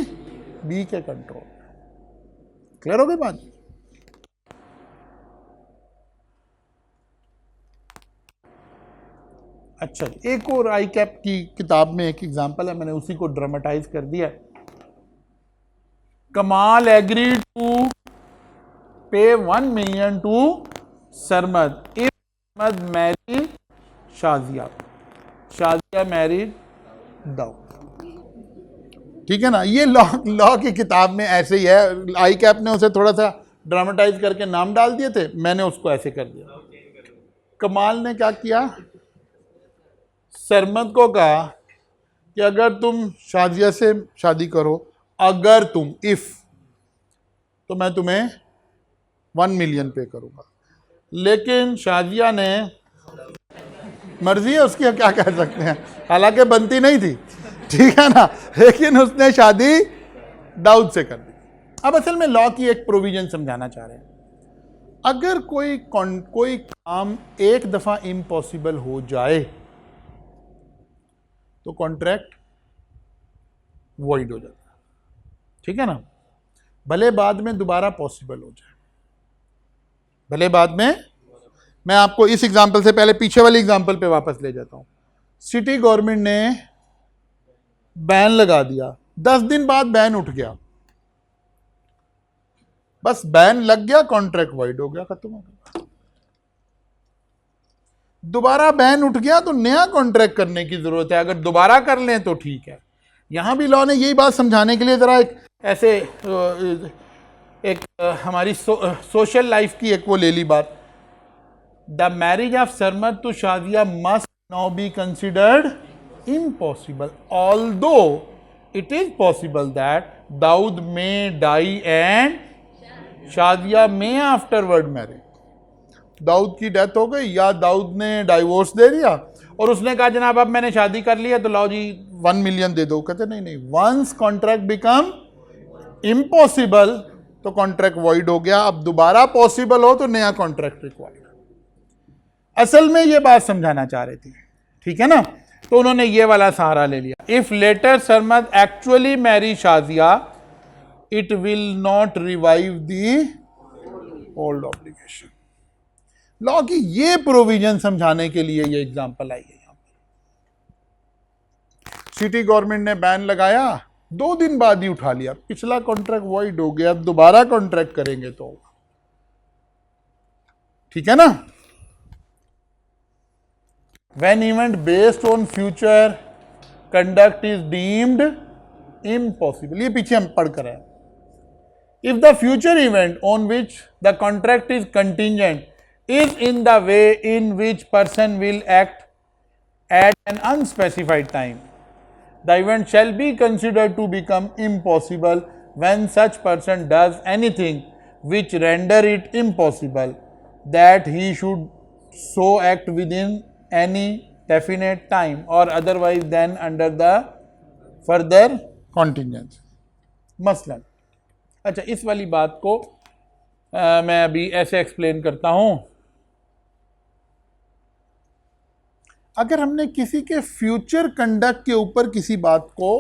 बी के कंट्रोल में। क्लियर हो गई बात? अच्छा, एक और आई कैप की किताब में एक एग्जांपल है, मैंने उसी को ड्रामेटाइज कर दिया। कमाल agree to pay 1 million to Sarmad if Sarmad marry Shazia, Shazia married Dawood. ठीक है ना, ये लॉ की किताब में ऐसे ही है। आई कैप ने उसे थोड़ा सा ड्रामेटाइज करके नाम डाल दिए थे, मैंने उसको ऐसे कर दिया। कमाल ने क्या किया? सरमद को कहा कि अगर तुम शाजिया से शादी करो, अगर तुम इफ, तो मैं तुम्हें 1 million पे करूंगा। लेकिन शाजिया ने, मर्जी है उसकी, क्या कह सकते हैं, हालांकि बनती नहीं थी, ठीक है ना, लेकिन उसने शादी दाऊद से कर दी। अब असल में लॉ की एक प्रोविजन समझाना चाह रहे हैं। अगर कोई काम एक दफा इम्पॉसिबल हो जाए तो कॉन्ट्रैक्ट वॉइड हो जाता है, ठीक है ना, भले बाद में दोबारा पॉसिबल हो जाए, भले बाद में। मैं आपको इस एग्जांपल से पहले पीछे वाली एग्जांपल पे वापस ले जाता हूं। सिटी गवर्नमेंट ने बैन लगा दिया, 10 दिन बाद बैन उठ गया, बस बैन लग गया, कॉन्ट्रैक्ट वॉइड हो गया, खत्म हो गया। दोबारा बैन उठ गया तो नया कॉन्ट्रैक्ट करने की जरूरत है, अगर दोबारा कर लें तो ठीक है। यहां भी लॉ ने यही बात समझाने के लिए जरा एक हमारी सोशल लाइफ की एक वो ले ली बात। The marriage of Sarmad to Shazia must now be considered impossible, although it is possible that Daud may die and Shadia may afterward marry. Dawood की डेथ हो गई या दाऊद ने डाइवोर्स दे दिया और उसने कहा जनाब अब मैंने शादी कर ली है तो लाओ जी 1 million दे दो। कहते नहीं, वंस कॉन्ट्रैक्ट बिकम इम्पॉसिबल तो कॉन्ट्रैक्ट वॉइड हो गया, अब दोबारा पॉसिबल हो तो नया कॉन्ट्रैक्ट रिक्वायर्ड। असल में ये बात समझाना चाह रहे थे, ठीक है ना। तो उन्होंने ये वाला सहारा ले लिया, if later Sarmad actually marry Shazia it will not revive the old obligation. Law की ये प्रोविजन समझाने के लिए ये एग्जांपल आई है। यहां पर सिटी गवर्नमेंट ने बैन लगाया, 2 दिन बाद ही उठा लिया, पिछला कॉन्ट्रैक्ट वॉइड हो गया, अब दोबारा कॉन्ट्रैक्ट करेंगे तो ठीक है ना। When event based on future conduct is deemed impossible, ये पीछे हम पढ़ कर आए। If the future event on which the contract is contingent is in the way in which person will act at an unspecified time, the event shall be considered to become impossible when such person does anything which render it impossible that he should so act within any definite time or otherwise than under the further contingency। मसलन अच्छा, इस वाली बात को मैं अभी ऐसे explain करता हूं। अगर हमने किसी के फ्यूचर कंडक्ट के ऊपर किसी बात को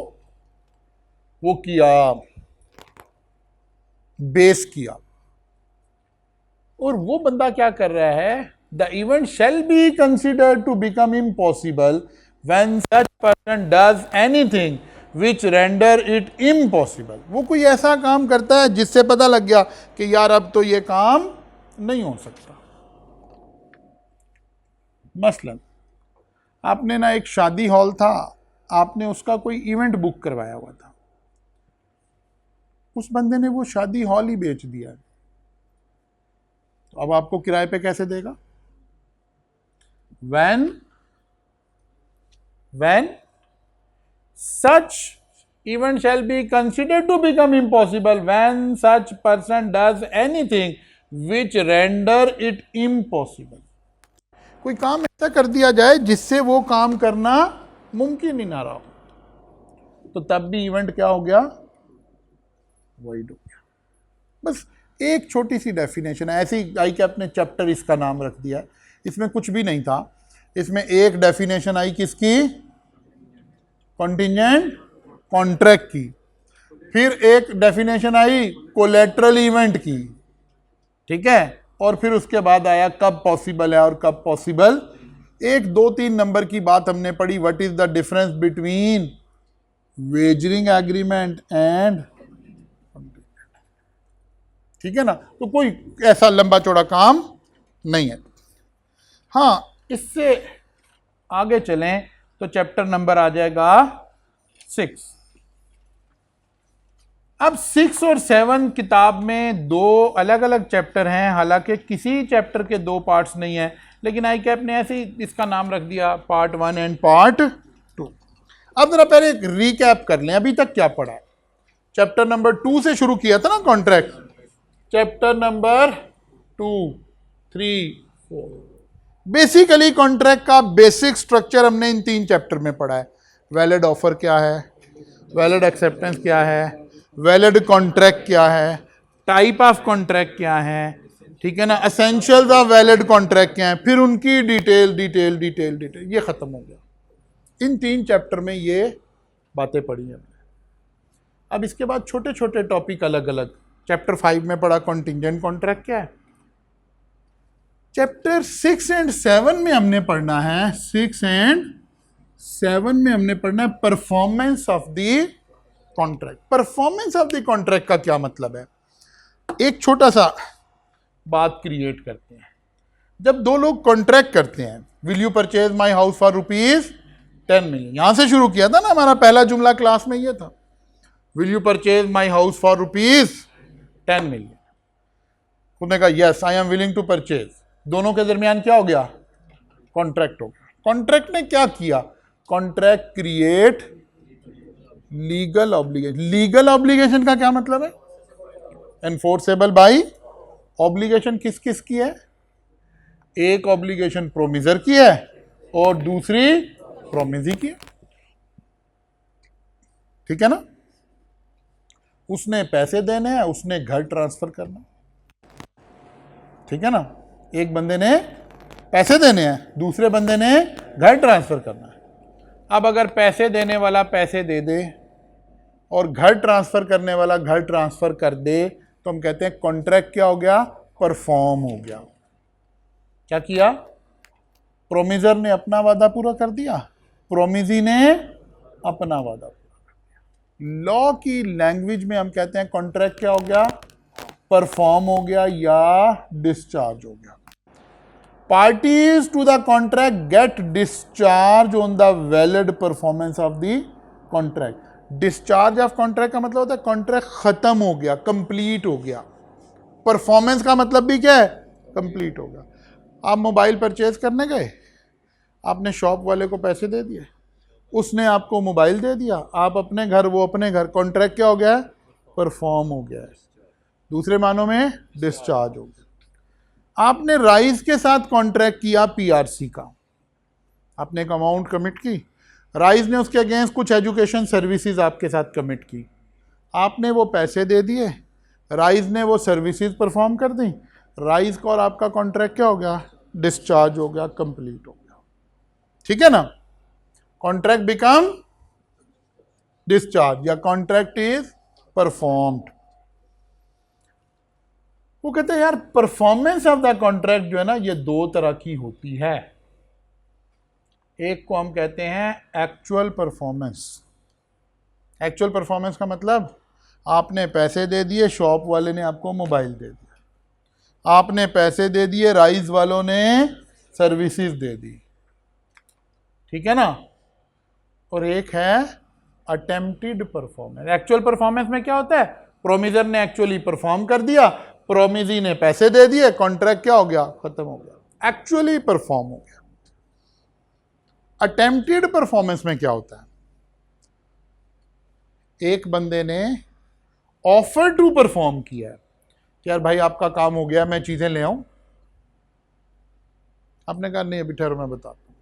वो किया, बेस किया, और वो बंदा क्या कर रहा है, the event shall be considered to become impossible when such person does anything which render it impossible। वो कोई ऐसा काम करता है जिससे पता लग गया कि यार अब तो ये काम नहीं हो सकता। मसलन आपने ना एक शादी हॉल था, आपने उसका कोई इवेंट बुक करवाया हुआ था, उस बंदे ने वो शादी हॉल ही बेच दिया, तो अब आपको किराए पे कैसे देगा? When such event shall be considered to become impossible when such person does anything which render it impossible। कोई काम ऐसा कर दिया जाए जिससे वो काम करना मुमकिन ही ना रहा हो, तो तब भी इवेंट क्या हो गया? वॉइड हो गया। बस एक छोटी सी डेफिनेशन है, ऐसी आई कि अपने चैप्टर इसका नाम रख दिया, इसमें कुछ भी नहीं था। इसमें एक डेफिनेशन आई किसकी? कॉन्टिजेंट कॉन्ट्रैक्ट की, फिर एक डेफिनेशन आई कोलैटरल इवेंट की, ठीक है, और फिर उसके बाद आया कब पॉसिबल है और कब पॉसिबल। 1, 2, 3 नंबर की बात हमने पढ़ी, what is the difference between wagering agreement and, ठीक है ना। तो कोई ऐसा लंबा चौड़ा काम नहीं है। हाँ, इससे आगे चलें तो चैप्टर नंबर आ जाएगा 6। अब 6 और 7 किताब में 2 अलग अलग चैप्टर हैं, हालांकि किसी चैप्टर के 2 पार्ट्स नहीं है, लेकिन आई कैप ने ऐसे ही इसका नाम रख दिया पार्ट 1 एंड पार्ट 2। अब जरा पहले एक रिकैप कर लें, अभी तक क्या पढ़ा है। चैप्टर नंबर 2 से शुरू किया था ना contract, chapter number 2, 3, 4। Basically contract का बेसिक स्ट्रक्चर हमने इन 3 चैप्टर में पढ़ा है। वैलिड ऑफर क्या है, वैलिड एक्सेप्टेंस क्या है, वैलिड कॉन्ट्रैक्ट क्या है, टाइप ऑफ कॉन्ट्रैक्ट क्या है, ठीक है ना, एसेंशियल्स ऑफ वैलिड कॉन्ट्रैक्ट क्या है, फिर उनकी डिटेल डिटेल डिटेल डिटेल, ये खत्म हो गया। इन 3 चैप्टर में ये बातें पढ़ी हमने। अब इसके बाद छोटे छोटे टॉपिक अलग अलग। चैप्टर 5 में पढ़ा कॉन्टिजेंट कॉन्ट्रैक्ट क्या है। चैप्टर 6 एंड 7 में हमने पढ़ना है, 6 एंड 7 में हमने पढ़ना है performance of the contract. Performance of the contract का क्या मतलब है? एक छोटा सा बात क्रिएट करते हैं। जब 2 लोग कॉन्ट्रैक्ट करते हैं, will you purchase my house for ₹10 million, यहां से शुरू किया था ना हमारा पहला जुमला क्लास में, ये था will you purchase my house for ₹10 million. उसने कहा yes I am willing to purchase. दोनों के दरमियान क्या हो गया? कॉन्ट्रैक्ट हो गया। कॉन्ट्रैक्ट ने क्या किया? Contract create legal obligation. Legal obligation का क्या मतलब है? Enforceable by. ऑब्लिगेशन किस किस की है? एक ऑब्लिगेशन प्रोमिजर की है और दूसरी प्रोमिजी की है, ठीक है ना। उसने पैसे देने हैं, उसने घर ट्रांसफर करना, ठीक है ना। एक बंदे ने पैसे देने हैं, दूसरे बंदे ने घर ट्रांसफर करना है। अब अगर पैसे देने वाला पैसे दे दे और घर ट्रांसफर करने वाला घर ट्रांसफर कर दे तो हम कहते हैं कॉन्ट्रैक्ट क्या हो गया, परफॉर्म हो गया। क्या किया, प्रोमिजर ने अपना वादा पूरा कर दिया, प्रोमिजी ने अपना वादा पूरा कर दिया। लॉ की लैंग्वेज में हम कहते हैं कॉन्ट्रैक्ट क्या हो गया, परफॉर्म हो गया या डिस्चार्ज हो गया। Parties to the contract get discharge on the valid performance of the contract. Discharge of contract का मतलब होता है कॉन्ट्रैक्ट खत्म हो गया, कंप्लीट हो गया। परफॉर्मेंस का मतलब भी क्या है, कंप्लीट हो गया। आप मोबाइल परचेज करने गए, आपने शॉप वाले को पैसे दे दिए, उसने आपको मोबाइल दे दिया, आप अपने घर वो अपने घर, कॉन्ट्रैक्ट क्या हो गया है, परफॉर्म हो गया है। दूसरे मानों में डिस्चार्ज हो गया। आपने राइस के साथ कॉन्ट्रैक्ट किया पीआरसी का, आपने एक अमाउंट कमिट की, राइस ने उसके अगेंस्ट कुछ एजुकेशन सर्विसेज आपके साथ कमिट की, आपने वो पैसे दे दिए, राइस ने वो सर्विसेज परफॉर्म कर दी, राइस का और आपका कॉन्ट्रैक्ट क्या हो गया, डिस्चार्ज हो गया, कंप्लीट हो गया। ठीक है ना, कॉन्ट्रैक्ट बिकम डिस्चार्ज या कॉन्ट्रैक्ट इज परफॉर्म्ड। वो कहते हैं यार परफॉर्मेंस ऑफ द कॉन्ट्रैक्ट जो है ना ये दो तरह की होती है। एक को हम कहते हैं एक्चुअल परफॉर्मेंस। एक्चुअल परफॉर्मेंस का मतलब आपने पैसे दे दिए, शॉप वाले ने आपको मोबाइल दे दिया, आपने पैसे दे दिए, राइस वालों ने सर्विसेज दे दी। ठीक है ना। और एक है अटेम्प्टेड परफॉर्मेंस। एक्चुअल परफॉर्मेंस में क्या होता है, प्रोमिजर ने एक्चुअली परफॉर्म कर दिया, प्रोमिजी ने पैसे दे दिए, कॉन्ट्रैक्ट क्या हो गया, खत्म हो गया, एक्चुअली परफॉर्म हो गया। अटेम्प्टेड परफॉर्मेंस में क्या होता है, एक बंदे ने ऑफर टू परफॉर्म किया है कि यार भाई आपका काम हो गया, मैं चीजें ले आऊं, आपने कहा नहीं अभी ठहरो मैं बताता हूं,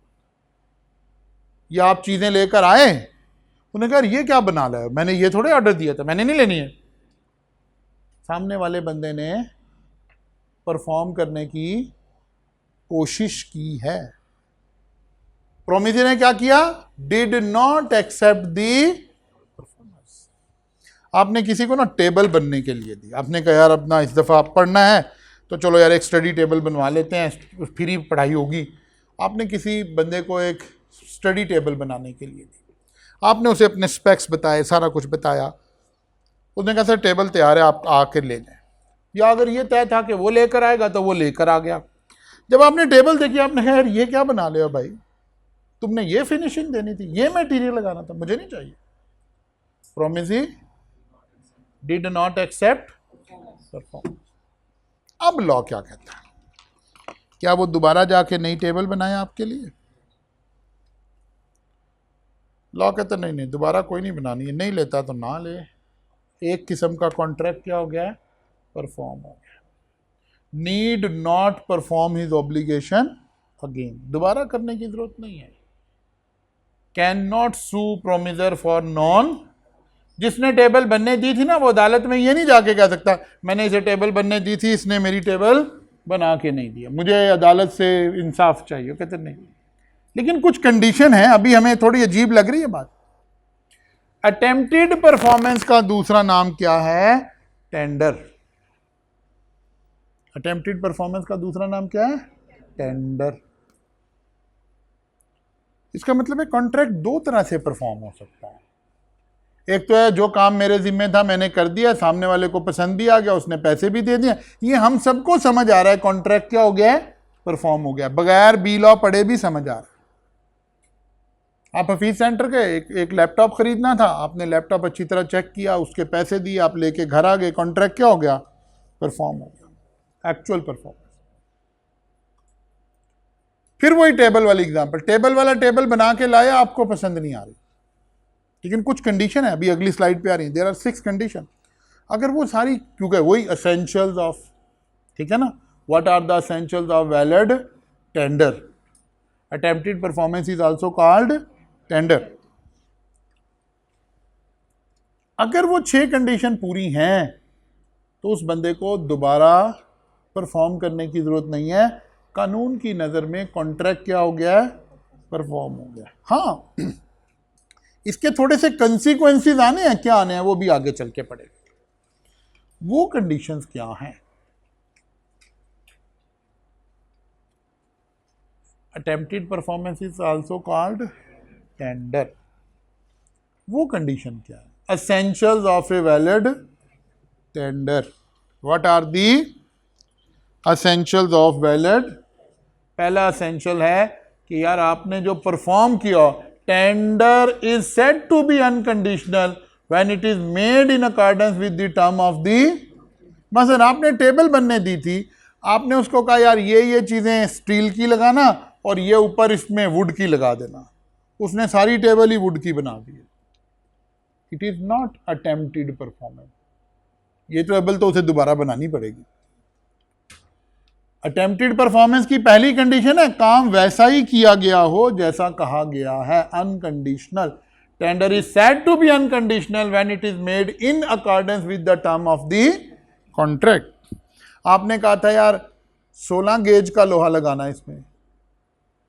या आप चीजें लेकर आए, उन्होंने कहा ये क्या बना लाया, मैंने ये थोड़े ऑर्डर दिया था, मैंने नहीं लेनी है। सामने वाले बंदे ने परफॉर्म करने की कोशिश की है, प्रोमिजी ने क्या किया, did not accept the performance. आपने किसी को ना टेबल बनने के लिए दी, आपने कहा यार अपना इस दफ़ा पढ़ना है तो चलो यार एक स्टडी टेबल बनवा लेते हैं, फ्री पढ़ाई होगी। आपने किसी बंदे को एक स्टडी टेबल बनाने के लिए दी, आपने उसे अपने स्पेक्स बताए, सारा कुछ बताया, उसने कहा सर टेबल तैयार है आप आकर ले लें। या अगर ये तय था कि वो लेकर आएगा तो वो लेकर आ गया। जब आपने टेबल देखी आपने कहा यार ये क्या बना लिया भाई, तुमने ये फिनिशिंग देनी थी, ये मटेरियल लगाना था, मुझे नहीं चाहिए। प्रोमिजी डिड नॉट एक्सेप्ट परफॉर्मेंस। अब लॉ क्या कहता है, क्या वो दोबारा जाके नई टेबल बनाए आपके लिए? लॉ कहता नहीं नहीं दोबारा कोई नहीं बनानी है, नहीं लेता तो ना ले। एक किस्म का कॉन्ट्रैक्ट क्या हो गया, परफॉर्म हो गया। Need not perform his obligation again, दोबारा करने की जरूरत नहीं है। Can not sue promisor for non, जिसने टेबल बनने दी थी ना वो अदालत में ये नहीं जाके कह सकता मैंने इसे टेबल बनने दी थी, इसने मेरी टेबल बना के नहीं दिया, मुझे अदालत से इंसाफ चाहिए। कहते नहीं, लेकिन कुछ कंडीशन है, अभी हमें थोड़ी अजीब लग रही है बात। अटेम्प्टेड परफॉर्मेंस का दूसरा नाम क्या है, टेंडर। अटेम्प्टेड परफॉर्मेंस का दूसरा नाम क्या है, टेंडर। इसका मतलब है कॉन्ट्रैक्ट दो तरह से परफॉर्म हो सकता है। एक तो है जो काम मेरे जिम्मे था मैंने कर दिया, सामने वाले को पसंद भी आ गया, उसने पैसे भी दे दिए, ये हम सबको समझ आ रहा है कॉन्ट्रैक्ट क्या हो गया है, परफॉर्म हो गया, बगैर बी लॉ पढ़े भी समझ आ रहा है। आप हफीज सेंटर के एक लैपटॉप खरीदना था, आपने लैपटॉप अच्छी तरह चेक किया, उसके पैसे दिए, आप लेके घर आ गए, कॉन्ट्रैक्ट क्या हो गया, परफॉर्म हो गया, एक्चुअल परफॉर्मेंस। फिर वही टेबल वाली एग्जांपल, टेबल वाला टेबल बना के लाया, आपको पसंद नहीं आ रही, लेकिन कुछ कंडीशन है, अभी अगली स्लाइड पे आ रही है, देयर आर 6 कंडीशन। अगर वो सारी, क्योंकि वही एसेंशियल्स ऑफ, ठीक है ना, what are the essentials of valid tender, attempted performance is also called tender. अगर वो 6 कंडीशन पूरी हैं तो उस बंदे को दोबारा परफॉर्म करने की जरूरत नहीं है, कानून की नज़र में कॉन्ट्रैक्ट क्या हो गया है, परफॉर्म हो गया। हाँ, इसके थोड़े से कंसिक्वेंसेस आने हैं, क्या आने हैं वो भी आगे चल के पड़ेगा। वो कंडीशंस क्या हैं? Attempted performance is also called tender. वो कंडीशन क्या है? Essentials of a valid tender. What are the essentials of valid? पहला एसेंशियल है कि यार आपने जो परफॉर्म किया, tender is said to be unconditional when it is made in accordance with the term of the. मसलन आपने टेबल बनने दी थी, आपने उसको कहा यार ये चीजें स्टील की लगाना और ये ऊपर इसमें वुड की लगा देना, उसने सारी टेबल ही वुड की बना दी। It is not attempted performance. ये टेबल तो उसे दोबारा बनानी पड़ेगी। अटेम्प्टेड परफॉर्मेंस की पहली कंडीशन है काम वैसा ही किया गया हो जैसा कहा गया है, unconditional. Tender is said to be unconditional when it is made in accordance with the term of the contract. आपने कहा था यार 16 गेज का लोहा लगाना है इसमें,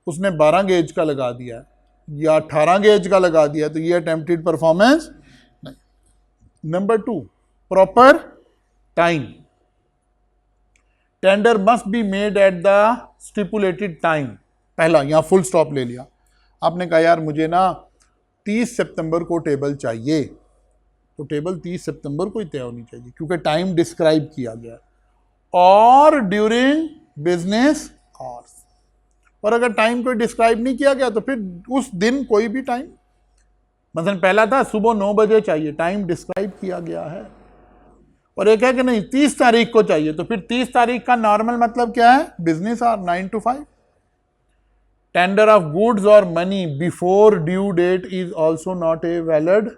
उसने 12 गेज का लगा दिया या 18 गेज का लगा दिया, तो ये अटेम्प्टेड परफॉर्मेंस नहीं। Number 2, proper time. Tender must be made at the stipulated time. पहला यहां फुल स्टॉप ले लिया। आपने कहा यार मुझे ना 30 सितंबर को टेबल चाहिए, तो टेबल 30 सितंबर को ही तय होनी चाहिए क्योंकि टाइम डिस्क्राइब किया गया, और ड्यूरिंग बिजनेस आवर्स। और अगर टाइम कोई डिस्क्राइब नहीं किया गया तो फिर उस दिन कोई भी टाइम, मतलब पहला था सुबह 9 बजे चाहिए, टाइम डिस्क्राइब किया गया है। और एक है कि नहीं 30 तारीख को चाहिए, तो फिर 30 तारीख का नॉर्मल मतलब क्या है? Business hour 9 to 5। Tender of goods और money before due date is also not a valid.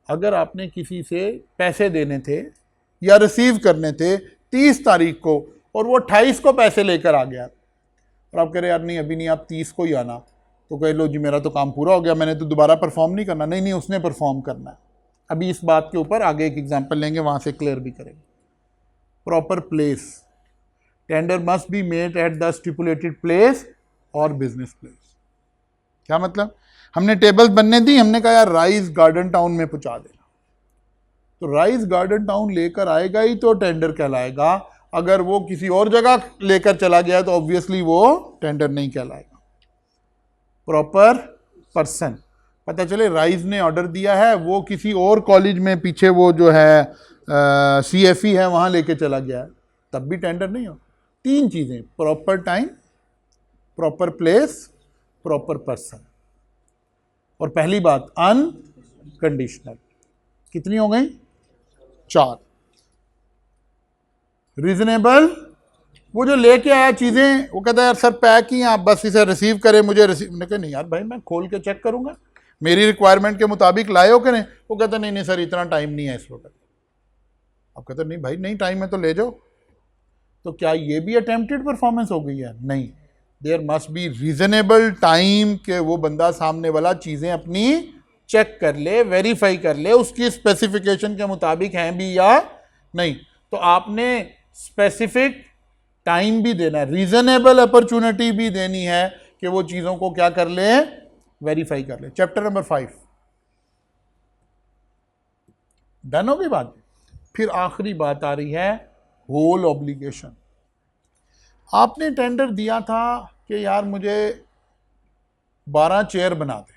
अगर आपने किसी से पैसे देने थे या रिसीव करने थे 30 तारीख को और वो 28 को पैसे लेकर आ गया, और आप कह रहे यार नहीं अभी नहीं, आप 30 को ही आना, तो कह लो जी मेरा तो काम पूरा हो गया, मैंने तो दोबारा परफॉर्म नहीं करना। नहीं, उसने परफॉर्म करना है। अभी इस बात के ऊपर आगे एक एग्जांपल लेंगे, वहां से क्लियर भी करेंगे। Proper place. Tender must be made at the stipulated place और बिजनेस प्लेस। क्या मतलब? हमने टेबल बनने दी, हमने कहा यार राइस गार्डन टाउन में पहुंचा देना, तो राइस गार्डन टाउन लेकर आएगा ही तो टेंडर कहलाएगा। अगर वो किसी और जगह लेकर चला गया तो ऑब्वियसली वो टेंडर नहीं कहलाएगा। Proper person. पता चले राइस ने ऑर्डर दिया है, वो किसी और कॉलेज में पीछे वो जो है CFE है वहां लेके चला गया है, तब भी टेंडर नहीं हो। 3 चीजें, proper time, proper place, proper person. और पहली बात अनकंडीशनल। कितनी हो गई? 4। रीजनेबल। वो जो लेके आया चीजें, वो कहता है यार सर पैक ही हैं, आप बस इसे रिसीव करें, मुझे रिसीव। मैंने कहा नहीं यार भाई मैं खोल के चेक करूंगा, मेरी रिक्वायरमेंट के मुताबिक लाए हो कि नहीं। वो कहता नहीं सर इतना टाइम नहीं है इस वक्त। आप कहते नहीं भाई नहीं टाइम है तो ले जाओ। तो क्या ये भी अटेम्प्टेड परफॉर्मेंस हो गई है? नहीं। There must be reasonable time के वो बंदा सामने वाला चीजें अपनी चेक कर ले, वेरीफाई कर ले उसकी स्पेसिफिकेशन के मुताबिक हैं भी या नहीं। तो आपने स्पेसिफिक टाइम भी देना है, रीजनेबल अपॉर्चुनिटी भी देनी है कि वो चीजों को क्या कर ले, वेरीफाई कर ले। चैप्टर नंबर 5 डन हो गई बात। फिर आखिरी बात आ रही है होल ऑब्लिगेशन। आपने टेंडर दिया था कि यार मुझे 12 चेयर बना दे,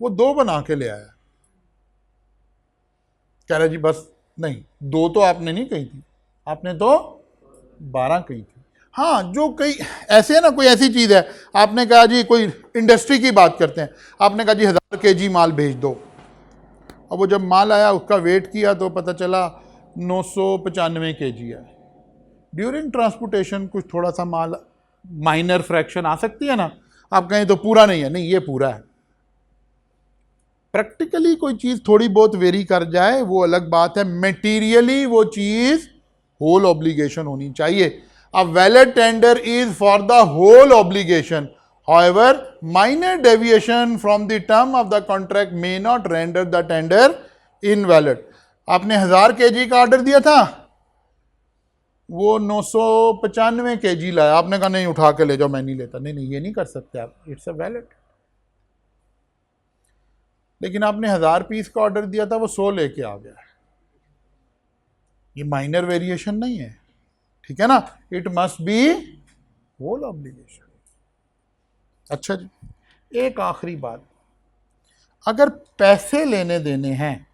वो 2 बना के ले आया। कह रहा जी बस नहीं, 2 तो आपने नहीं कही थी, आपने तो 12 कही थी। हाँ, जो कई ऐसे है ना, कोई ऐसी चीज़ है आपने कहा जी, कोई इंडस्ट्री की बात करते हैं, आपने कहा जी 1000 kg माल भेज दो। अब वो जब माल आया उसका वेट किया तो पता चला 995 kg है। ड्यूरिंग ट्रांसपोर्टेशन कुछ थोड़ा सा माल माइनर फ्रैक्शन आ सकती है ना, आप कहें तो पूरा नहीं है, नहीं ये पूरा है। प्रैक्टिकली कोई चीज़ थोड़ी बहुत वेरी कर जाए वो अलग बात है, मेटीरियली वो चीज़ होल ऑब्लिगेशन होनी चाहिए। A valid tender is for the whole obligation, however minor deviation from the term of the contract may not render the tender invalid। आपने 1000 kg का ऑर्डर दिया था, वो 995 kg लाया, आपने कहा नहीं उठा के ले जाओ, मैं नहीं लेता। नहीं ये नहीं कर सकते आप, इट्स अ वैलिड। लेकिन आपने 1000 पीस का ऑर्डर दिया था, वो 100 लेके आ गया। ये माइनर वेरिएशन नहीं है, ठीक है ना, it must be whole obligation. अच्छा जी, एक आखिरी बात, अगर पैसे लेने देने हैं,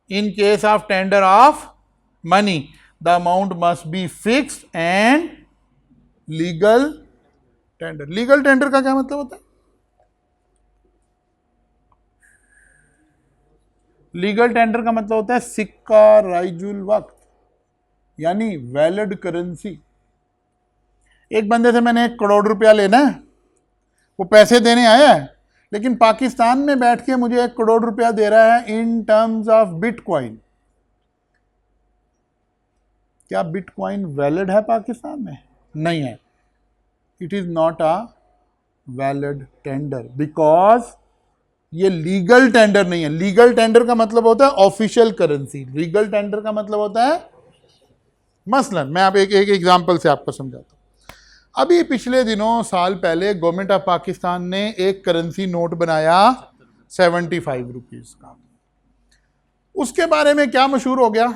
in case of tender of money, the amount must be fixed and legal tender. Legal tender का क्या मतलब होता है? लीगल टेंडर का मतलब होता है सिक्का राइजुल वक्त, यानी वैलिड करेंसी। एक बंदे से मैंने 1 करोड़ रुपया लेना है, वो पैसे देने आया है, लेकिन पाकिस्तान में बैठ के मुझे 1 करोड़ रुपया दे रहा है इन टर्म्स ऑफ बिटकॉइन। क्या बिटकॉइन वैलिड है पाकिस्तान में? नहीं है। It is not a valid tender because ये लीगल टेंडर नहीं है। लीगल टेंडर का मतलब होता है ऑफिशियल करेंसी, लीगल टेंडर का मतलब होता है, मसलन मैं आप एक एग्जांपल से आपको समझाता हूं। अभी पिछले दिनों, साल पहले, गवर्नमेंट ऑफ पाकिस्तान ने एक करेंसी नोट बनाया 75 रुपीज का। उसके बारे में क्या मशहूर हो गया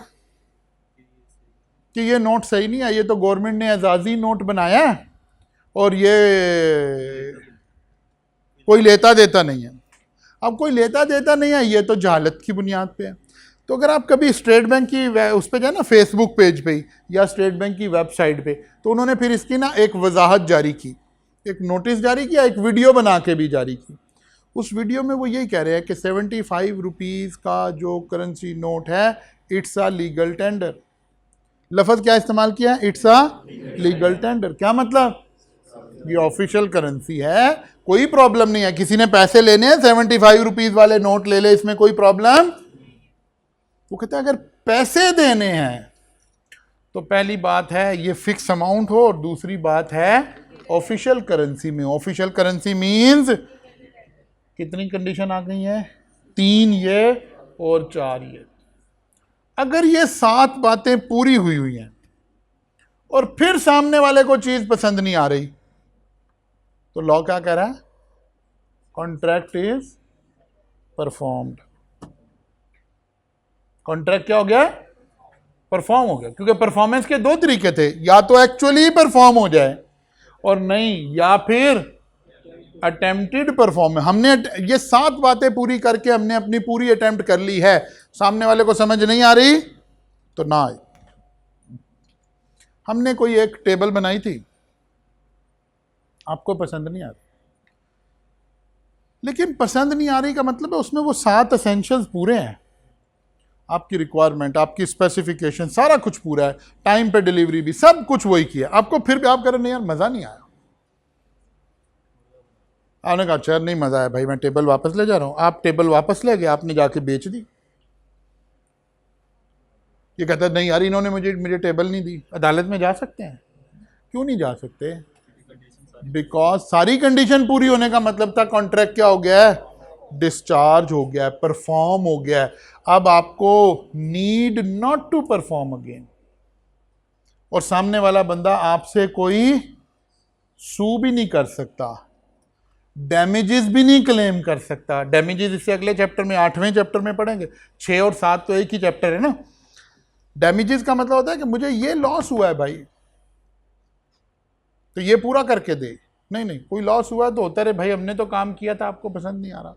कि ये नोट सही नहीं है, ये तो गवर्नमेंट ने एजाजी नोट बनाया है और ये कोई लेता देता नहीं है। अब कोई लेता देता नहीं है, ये तो जहालत की बुनियाद पे है। तो अगर आप कभी स्टेट बैंक की उस पर जाए ना, फेसबुक पेज पे या स्टेट बैंक की वेबसाइट पे, तो उन्होंने फिर इसकी ना एक वजाहत जारी की, एक नोटिस जारी किया, एक वीडियो बना के भी जारी की। उस वीडियो में वो यही कह रहे हैं कि 75 रुपीज़ का जो करेंसी नोट है, इट्स अ लीगल टेंडर। लफ्ज़ क्या इस्तेमाल किया है? It's a legal tender. क्या मतलब? ये ऑफिशियल करेंसी है, कोई प्रॉब्लम नहीं है। किसी ने पैसे लेने हैं, 75 रुपीज़ वाले नोट ले ले, इसमें कोई प्रॉब्लम। वो कहते हैं अगर पैसे देने हैं तो पहली बात है ये फिक्स अमाउंट हो, और दूसरी बात है ऑफिशियल करेंसी में। ऑफिशियल करेंसी मींस कितनी कंडीशन आ गई है? 3 ये और 4 ये। अगर ये 7 बातें पूरी हुई हैं और फिर सामने वाले को चीज पसंद नहीं आ रही, तो लॉ क्या कह रहा है? Contract is performed. कॉन्ट्रैक्ट क्या हो गया? परफॉर्म हो गया। क्योंकि परफॉर्मेंस के 2 तरीके थे, या तो एक्चुअली परफॉर्म हो जाए और नहीं, या फिर अटेम्प्टेड परफॉर्म। हमने ये 7 बातें पूरी करके हमने अपनी पूरी अटेम्प्ट कर ली है, सामने वाले को समझ नहीं आ रही तो ना आए। हमने कोई एक टेबल बनाई थी, आपको पसंद नहीं आ रही, लेकिन पसंद नहीं आ रही का मतलब है उसमें वो 7 एसेंशियल्स पूरे हैं, आपकी रिक्वायरमेंट, आपकी स्पेसिफिकेशन, सारा कुछ पूरा है, टाइम पे डिलीवरी भी, सब कुछ वही किया, आपको फिर भी आप कह रहे नहीं यार मज़ा नहीं आया। आपने कहा अच्छा नहीं मज़ा आया भाई, मैं टेबल वापस ले जा रहा हूँ। आप टेबल वापस ले गए, आपने जाके बेच दी। ये कहता है नहीं यार इन्होंने मुझे टेबल नहीं दी। अदालत में जा सकते हैं? क्यों नहीं जा सकते? बिकॉज सारी कंडीशन पूरी होने का मतलब था कॉन्ट्रैक्ट क्या हो गया है? डिस्चार्ज हो गया है, परफॉर्म हो गया है। अब आपको need not to perform again, और सामने वाला बंदा आपसे कोई सू भी नहीं कर सकता, डैमेजेस भी नहीं क्लेम कर सकता। डैमेजेस इससे अगले चैप्टर में, 8वें चैप्टर में पढ़ेंगे। 6 और 7 तो एक ही चैप्टर है ना। डैमेजेस का मतलब होता है कि मुझे ये लॉस हुआ है भाई, तो ये पूरा करके दे। नहीं, कोई लॉस हुआ तो होता रहे भाई, हमने तो काम किया था, आपको पसंद नहीं आ रहा,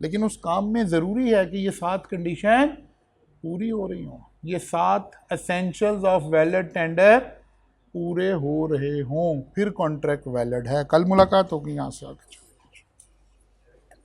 लेकिन उस काम में ज़रूरी है कि ये 7 कंडीशन पूरी हो रही हों, ये 7 एसेंशियल्स ऑफ वैलिड टेंडर पूरे हो रहे हों, फिर कॉन्ट्रैक्ट वैलिड है। कल मुलाकात होगी यहाँ से आगे।